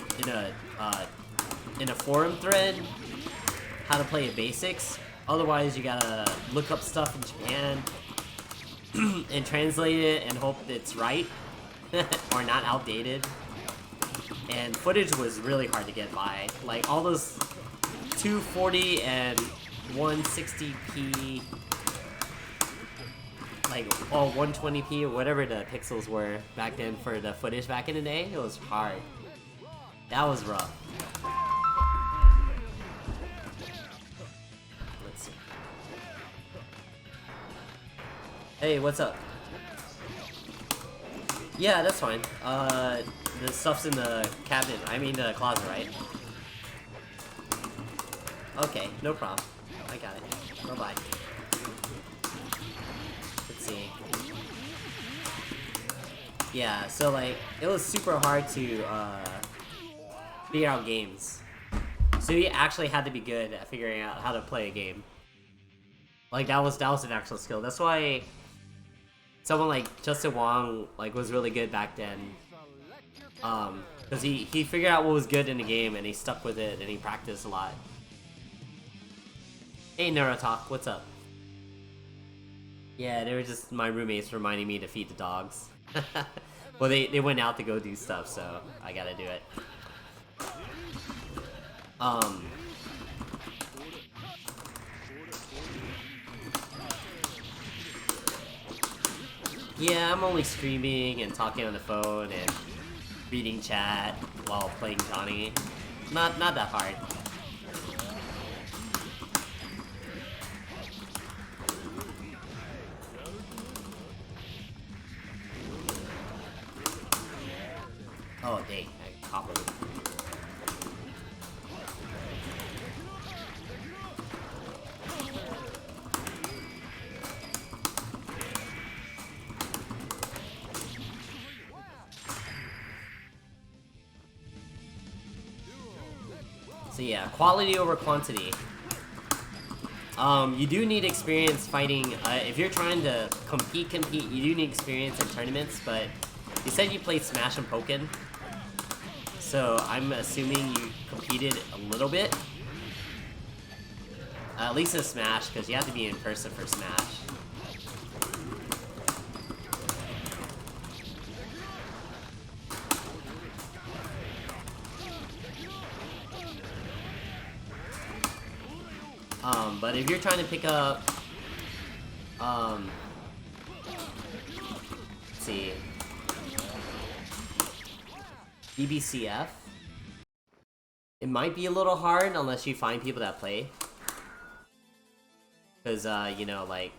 forum thread, how to play the basics. Otherwise, you gotta look up stuff in Japan and translate it and hope it's right or not outdated. And footage was really hard to get by. Like, all those 240 and 160p like all 120p or whatever the pixels were back then for the footage back in the day. It was hard. That was rough. Let's see. Hey, what's up? Yeah, that's fine. The stuff's in the cabinet. I mean the closet, right? Okay, no problem. I got it. Bye-bye. Let's see. Yeah, so like, it was super hard to figure out games. So you actually had to be good at figuring out how to play a game. Like that was an actual skill. That's why someone like Justin Wong like was really good back then. Because he figured out what was good in the game and he stuck with it and he practiced a lot. Hey Neurotalk, what's up? Yeah, they were just my roommates reminding me to feed the dogs. Well, they went out to go do stuff, so I gotta do it. Yeah, I'm only streaming and talking on the phone and reading chat while playing Johnny. Not that hard. Oh dang, I toppled him. So yeah, quality over quantity. You do need experience fighting. If you're trying to compete, you do need experience in tournaments, but you said you played Smash and Pokken. So I'm assuming you competed a little bit. At least in Smash, because you have to be in person for Smash. But if you're trying to pick up, let's see, BBCF, it might be a little hard unless you find people that play. Because, you know, like,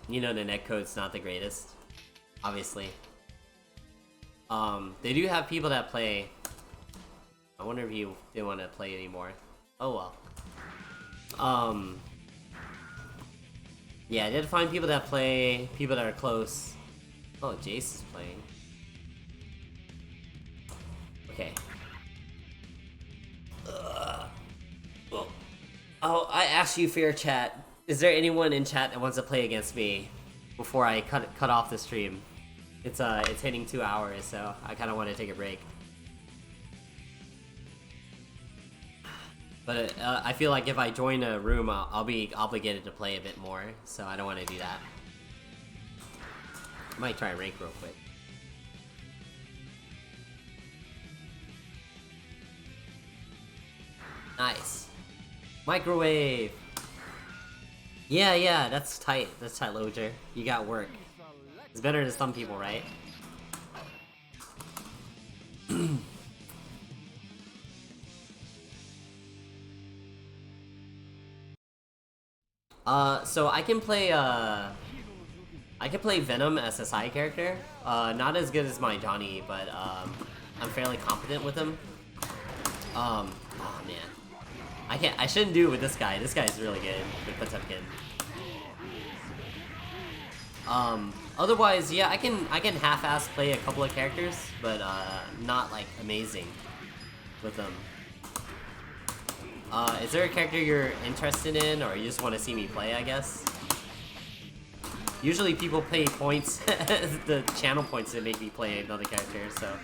you know the netcode's not the greatest, obviously. They do have people that play. I wonder if you didn't want to play anymore. Oh well. Yeah, I did find people that play, people that are close. Oh, Jace is playing. Okay. Oh, I asked you for your chat. Is there anyone in chat that wants to play against me before I cut off the stream? It's hitting 2 hours, so I kind of want to take a break. But I feel like if I join a room, I'll be obligated to play a bit more, so I don't want to do that. I might try rank real quick. Nice. Microwave! Yeah, that's tight. That's tight, Loger. You got work. It's better than some people, right? So I can play Venom as a side character. Not as good as my Johnny, but I'm fairly competent with him. Oh man. I shouldn't do it with this guy. This guy's really good with Potemkin. Otherwise, yeah, I can half-ass play a couple of characters, but not like amazing with them. Is there a character you're interested in, or you just want to see me play, I guess? Usually people pay points, the channel points that make me play another character, so...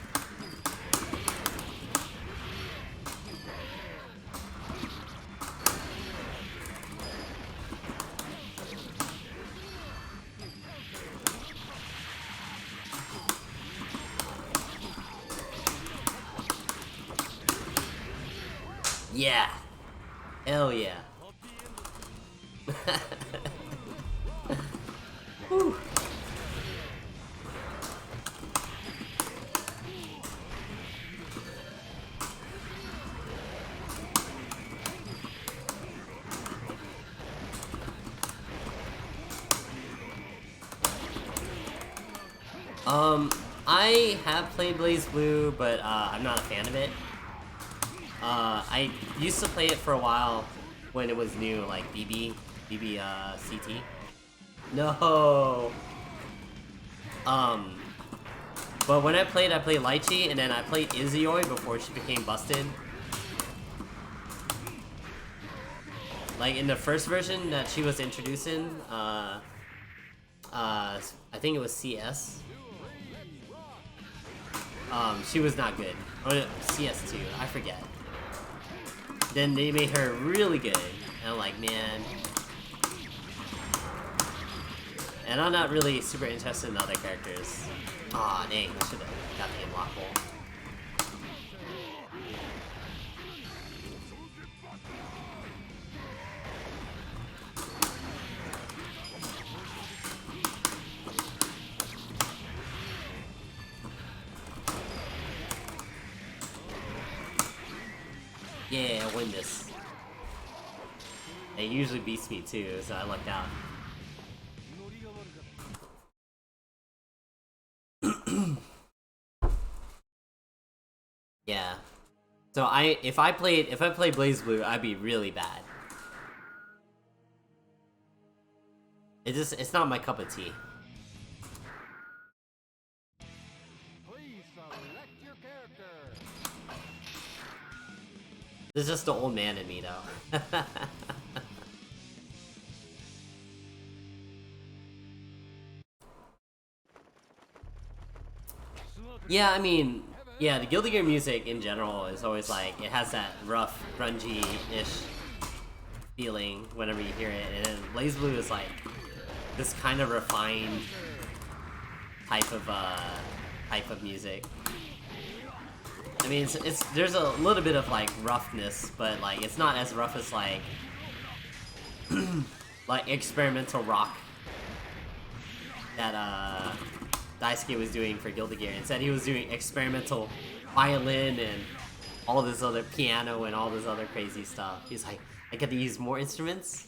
Yeah! Hell yeah! Whew. I have played Blaze Blue, but I'm not a fan of it. I used to play it for a while when it was new, like CT. No. But when I played Lychee, and then I played Izuyoi before she became busted. Like in the first version that she was introducing, I think it was CS. She was not good. Or no, CS2, I forget. Then they made her really good, and I'm like, man. And I'm not really super interested in other characters. Aw, dang, I should've got the unlockable. Yeah, I win this. It usually beats me too, so I lucked out. Yeah. So if I played Blaze Blue, I'd be really bad. It's not my cup of tea. Please select your character. This is just the old man in me, though. Yeah, I mean, yeah, the Guilty Gear music in general is always like, it has that rough, grungy-ish feeling whenever you hear it, and then Blaze Blue is like this kind of refined type of music. I mean, there's a little bit of like roughness, but like it's not as rough as like like experimental rock that Daisuke was doing for Guilty Gear. Instead, he was doing experimental violin and all this other piano and all this other crazy stuff. He's like, I get to use more instruments.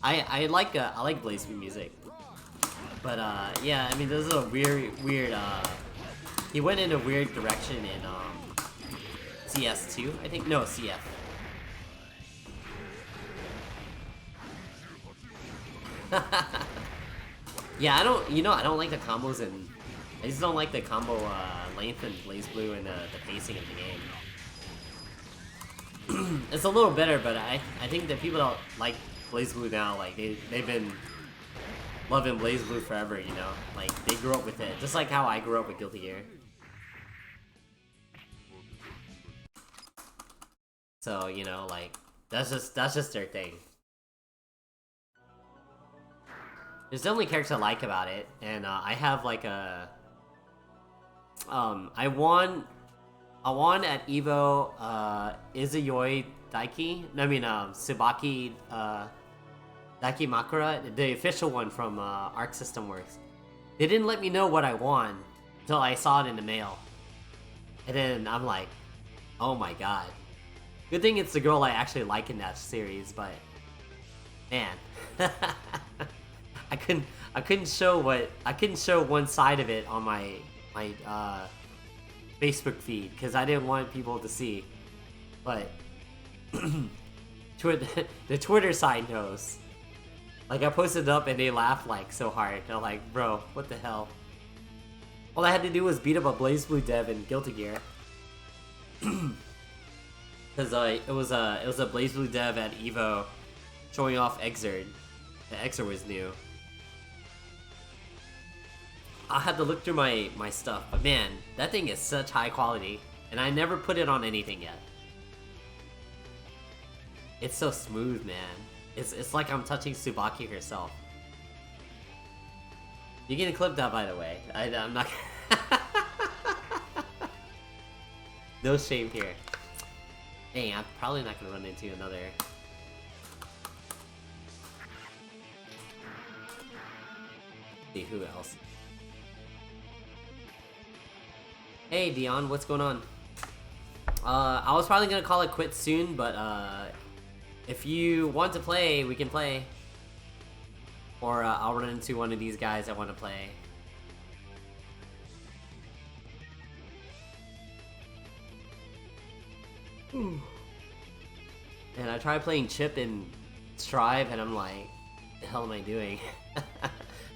I like Blaze Blue music, but yeah, I mean, this is a weird. He went in a weird direction in CS2, I think. No, CF. Yeah, I don't like the combos, and I just don't like the combo length in Blaze Blue and the pacing of the game. It's a little better, but I think that people don't like Blaze Blue now. Like they've been loving Blaze Blue forever, you know. Like they grew up with it, just like how I grew up with Guilty Gear. So you know, like that's just their thing. There's definitely characters I like about it, and I have like a I won at Evo Izuyoi Daiki. I mean Tsubaki Daiki Makura, the official one from Arc System Works. They didn't let me know what I won until I saw it in the mail, and then I'm like, oh my god. Good thing it's the girl I actually like in that series, but man. I couldn't show one side of it on my Facebook feed because I didn't want people to see. But the Twitter side knows. Like I posted it up and they laughed like so hard. They're like, bro, what the hell? All I had to do was beat up a Blaze Blue dev in Guilty Gear. Because it was a Blaze Blue dev at Evo showing off Exerd. The Exerd was new. I had to look through my stuff, but man, that thing is such high quality, and I never put it on anything yet. It's so smooth, man. It's like I'm touching Tsubaki herself. You're getting clipped out, by the way. I'm not. No shame here. Dang, I'm probably not gonna run into another. See who else. Hey Dion, what's going on? I was probably gonna call it quits soon, but if you want to play, we can play. Or I'll run into one of these guys that want to play. And I tried playing Chip in Strive, and I'm like, the hell am I doing?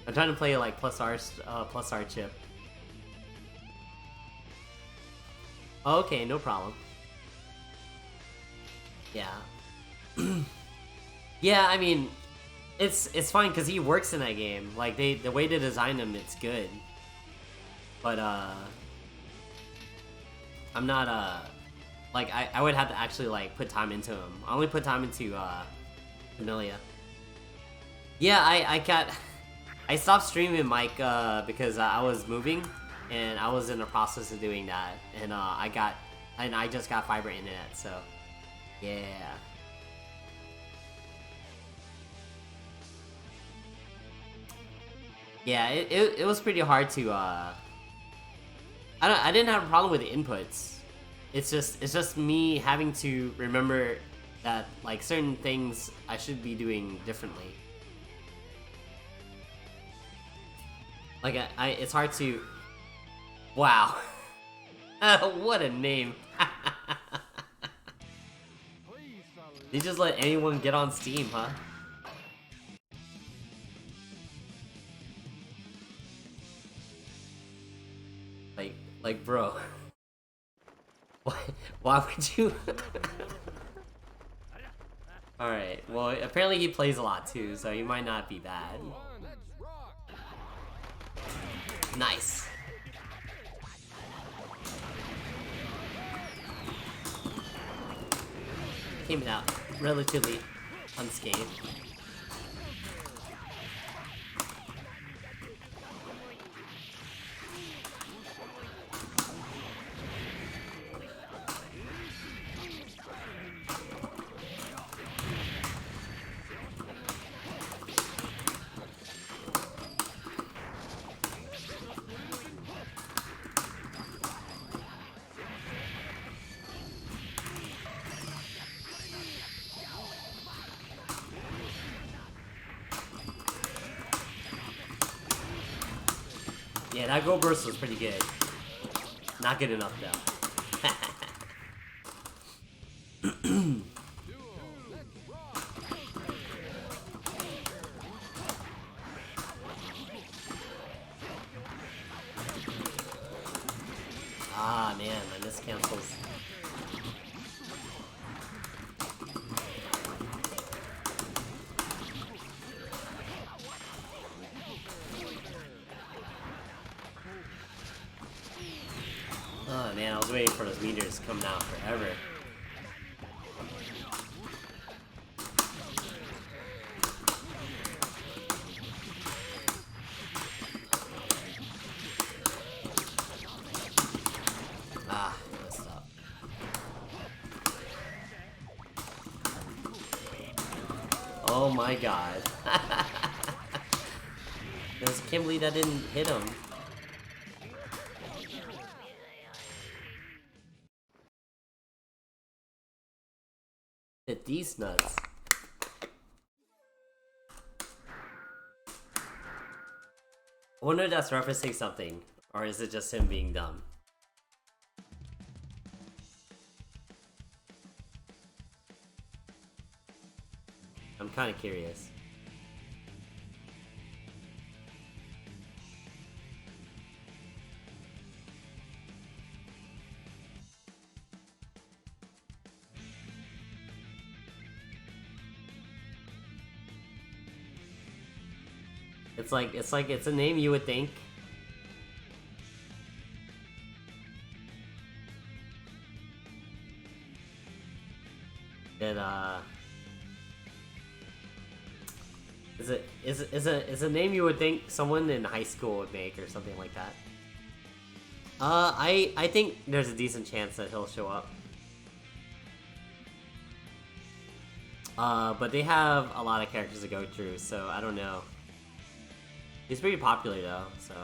I'm trying to play like +R Chip. Okay, no problem. Yeah. Yeah, I mean, it's fine because he works in that game. Like the way they design him, it's good. But I'm not like I would have to actually like put time into him. I only put time into Vanilla. Yeah, I stopped streaming Mike because I was moving and I was in the process of doing that, and I just got fiber internet, so yeah. Yeah, it was pretty hard to I didn't have a problem with the inputs. It's just me having to remember that like certain things I should be doing differently. Like it's hard to. Wow. What a name. You just let anyone get on Steam, huh? Like, bro. Why would you? Alright, well, apparently he plays a lot too, so he might not be bad. Nice. Came out relatively unscathed. Yeah, that go burst was pretty good. Not good enough though. Ah man, I missed cancels. Oh man, I was waiting for those meters coming out forever. Ah, messed up. Oh my god. I just can't believe that didn't hit him. Hit these nuts. I wonder if that's referencing something, or is it just him being dumb? I'm kind of curious. It's a name you would think. That is a name you would think someone in high school would make or something like that. I think there's a decent chance that he'll show up. But they have a lot of characters to go through, so I don't know. He's pretty popular though, so.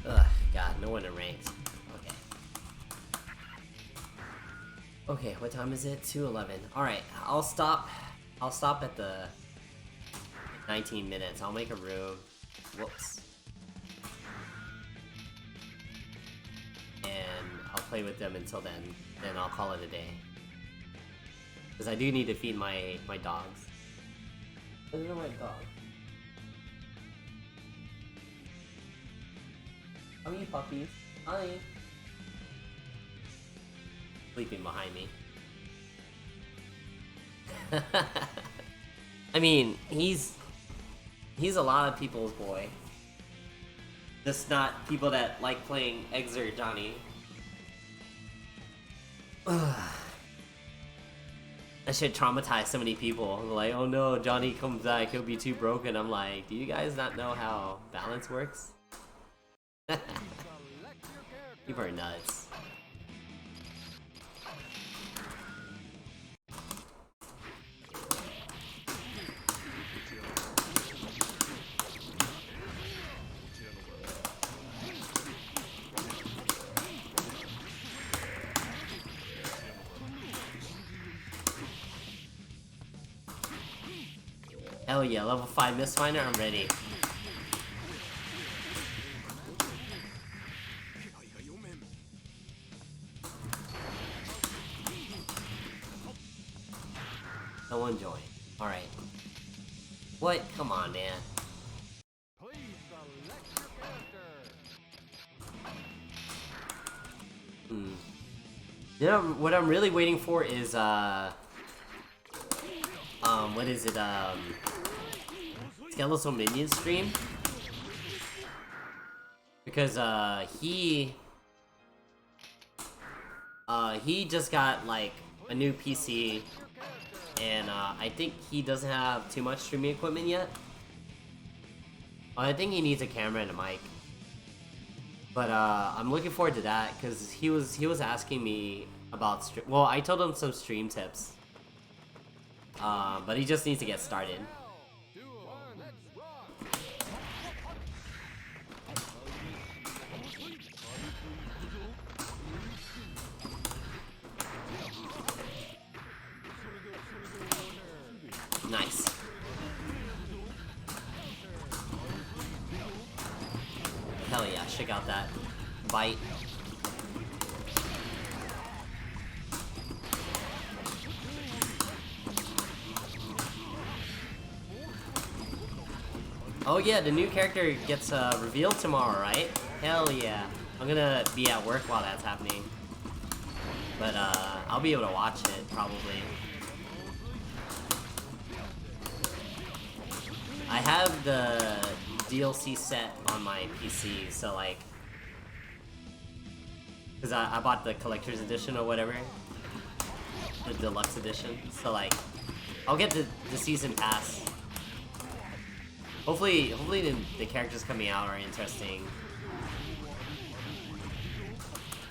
Ugh, God, no one in ranked. Okay. Okay, what time is it? 2:11. Alright, I'll stop at the 19 minutes. I'll make a room. Whoops. And I'll play with them until then. Then I'll call it a day. Because I do need to feed my dogs. Those are my dogs. How many puppies? Hi. Sleeping behind me. I mean, he's a lot of people's boy. Just not people that like playing Exert Johnny. That shit traumatized so many people. Like, oh no, Johnny comes back, he'll be too broken. I'm like, do you guys not know how balance works? People are nuts. Hell yeah, level 5 Mistfinder, I'm ready. Someone join. Alright. What? Come on, man. Please select your character. You know, what I'm really waiting for is, what is it, Skeletal Minion stream? Because, he just got, like, a new PC, and, I think he doesn't have too much streaming equipment yet. I think he needs a camera and a mic. But, I'm looking forward to that, because he was asking me about well, I told him some stream tips. But he just needs to get started. Nice. Hell yeah, check out that bite. Oh yeah, the new character gets revealed tomorrow, right? Hell yeah. I'm gonna be at work while that's happening. But I'll be able to watch it, probably. I have the DLC set on my PC, so like... Because I bought the collector's edition or whatever. The deluxe edition. So like, I'll get the season pass. Hopefully the characters coming out are interesting.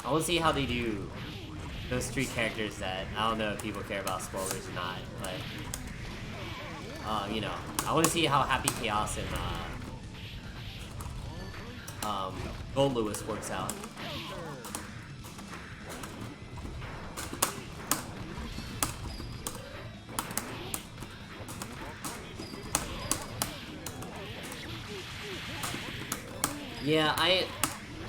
I want to see how they do those 3 characters that I don't know if people care about spoilers or not, but you know, I want to see how Happy Chaos and Gold Lewis works out. Yeah,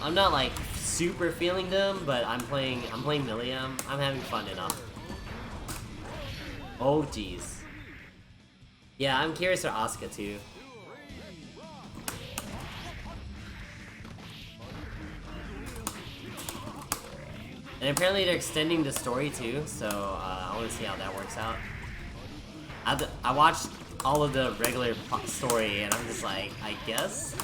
I'm not like super feeling them, but I'm playing Milliam. I'm having fun enough. Oh jeez. Yeah, I'm curious for Asuka too. And apparently they're extending the story too, so I want to see how that works out. I watched all of the regular story and I'm just like, I guess?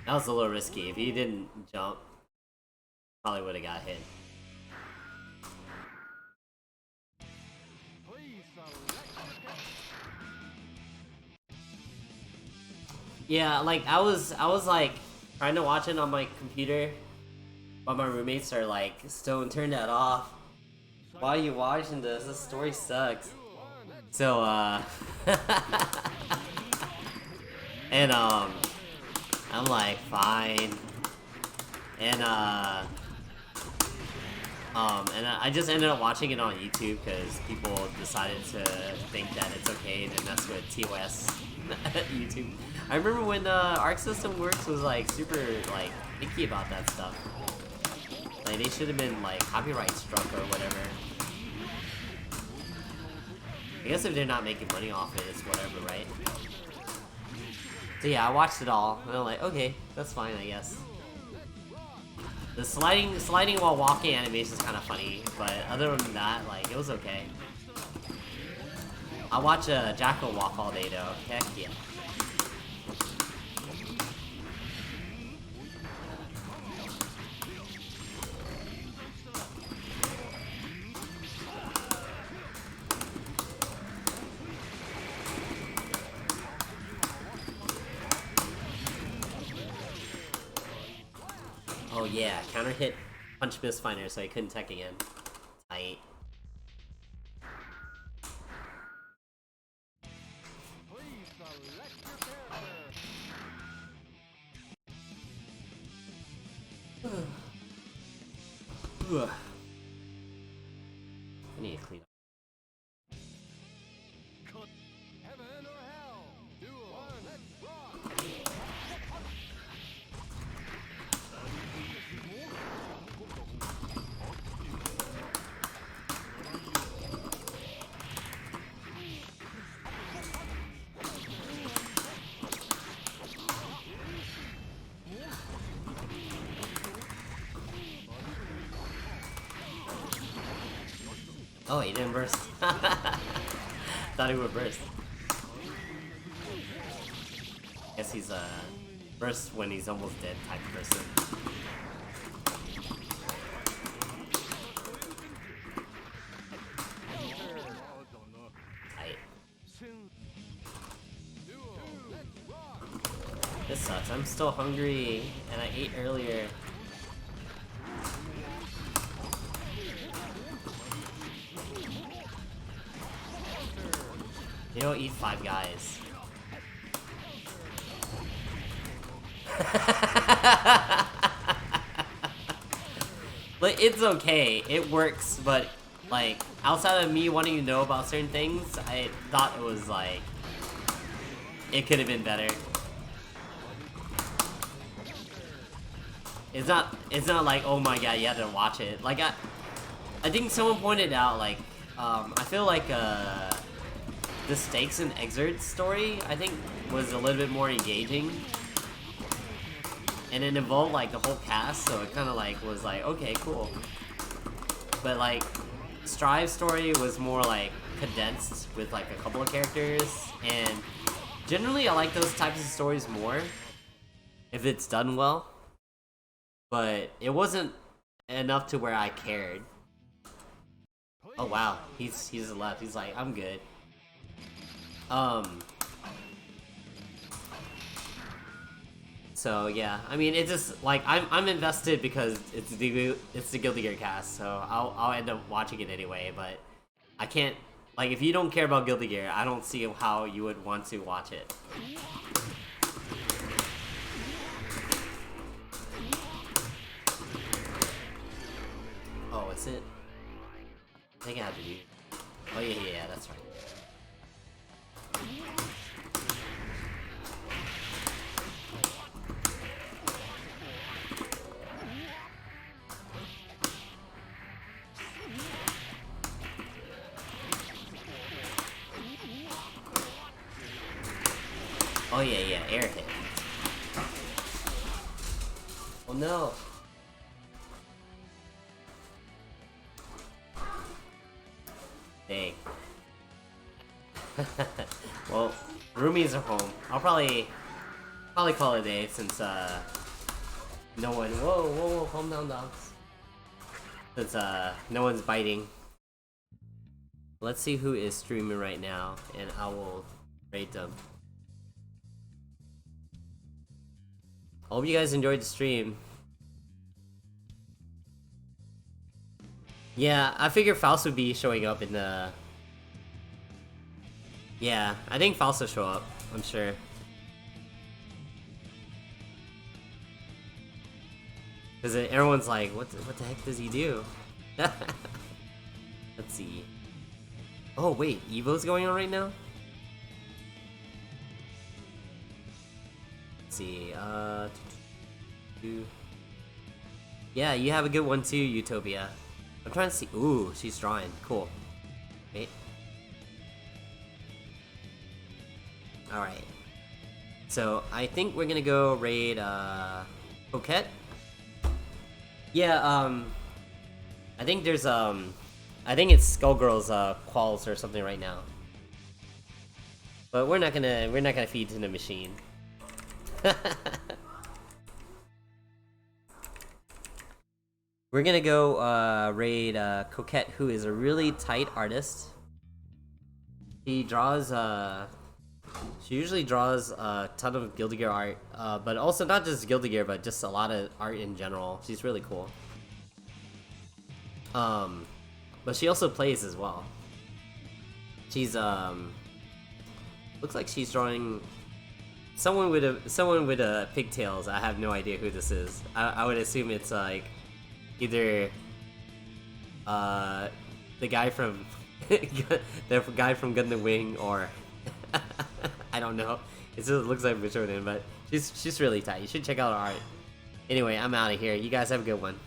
That was a little risky. If he didn't jump, probably would have got hit. Please select your character. Yeah, like I was like trying to watch it on my computer, but my roommates are like, "Stone, turn that off. Why are you watching this? This story sucks." So and I'm like, fine. And and I just ended up watching it on YouTube because people decided to think that it's okay to mess with TOS YouTube. I remember when Arc System Works was like super like picky about that stuff. Like they should have been like copyright struck or whatever. I guess if they're not making money off it, it's whatever, right? So yeah, I watched it all, and I'm like, okay, that's fine, I guess. The sliding while walking animation is kind of funny, but other than that, like, it was okay. I watch Jackal walk all day though. Heck yeah. Oh yeah, counter hit punch miss finder so he couldn't tech again. Tight. Please select your character. Ugh. I need to clean up. Heaven or hell. Duel. Let's rock. Oh, he didn't burst. Thought he would burst. Guess he's burst when he's almost dead type person. Tight. Duel. Let's rock. This sucks. I'm still hungry, and I ate earlier. You don't eat Five Guys. But it's okay. It works, but like outside of me wanting to know about certain things, I thought it was like it could have been better. It's not like, oh my god, you had to watch it. Like I think someone pointed out like I feel like the Stakes and Exert story, I think, was a little bit more engaging. And it involved, like, the whole cast, so it kind of, like, was like, okay, cool. But, like, Strive's story was more, like, condensed with, like, a couple of characters. And generally, I like those types of stories more if it's done well. But it wasn't enough to where I cared. Oh, wow. He's left. He's like, I'm good. So yeah, I mean, it just like I'm invested because it's the Guilty Gear cast, so I'll end up watching it anyway. But I can't, like, if you don't care about Guilty Gear, I don't see how you would want to watch it. Oh, what's it? I think I have to do. Oh yeah, that's right. Oh yeah, air hit. Oh no. Dang. Well, roomies are home. I'll probably call it a day since No one. Whoa, whoa, whoa! Calm down, dogs. Since no one's biting. Let's see who is streaming right now, and I will rate them. Hope you guys enjoyed the stream. Yeah, I figured Faust would be showing up in the... Yeah, I think Faust will show up, I'm sure. Because everyone's like, what the heck does he do? Let's see. Oh wait, Evo's going on right now? Let's see, yeah, you have a good one too, Utopia. I'm trying to see. Ooh, she's drawing. Cool. Wait. Alright. So, I think we're gonna go raid, Coquette? Yeah, I think there's, I think it's Skullgirl's, quals or something right now. But we're not gonna feed to the machine. We're gonna go raid Coquette, who is a really tight artist. She draws she usually draws a ton of Guilty Gear art, but also not just Guilty Gear, but just a lot of art in general. She's really cool. But she also plays as well. She's looks like she's drawing someone with a pigtails. I have no idea who this is. I would assume it's like either the guy from the guy from Gundam Wing, or I don't know. It just looks like Michoden, but she's really tight. You should check out her art. Anyway, I'm out of here. You guys have a good one.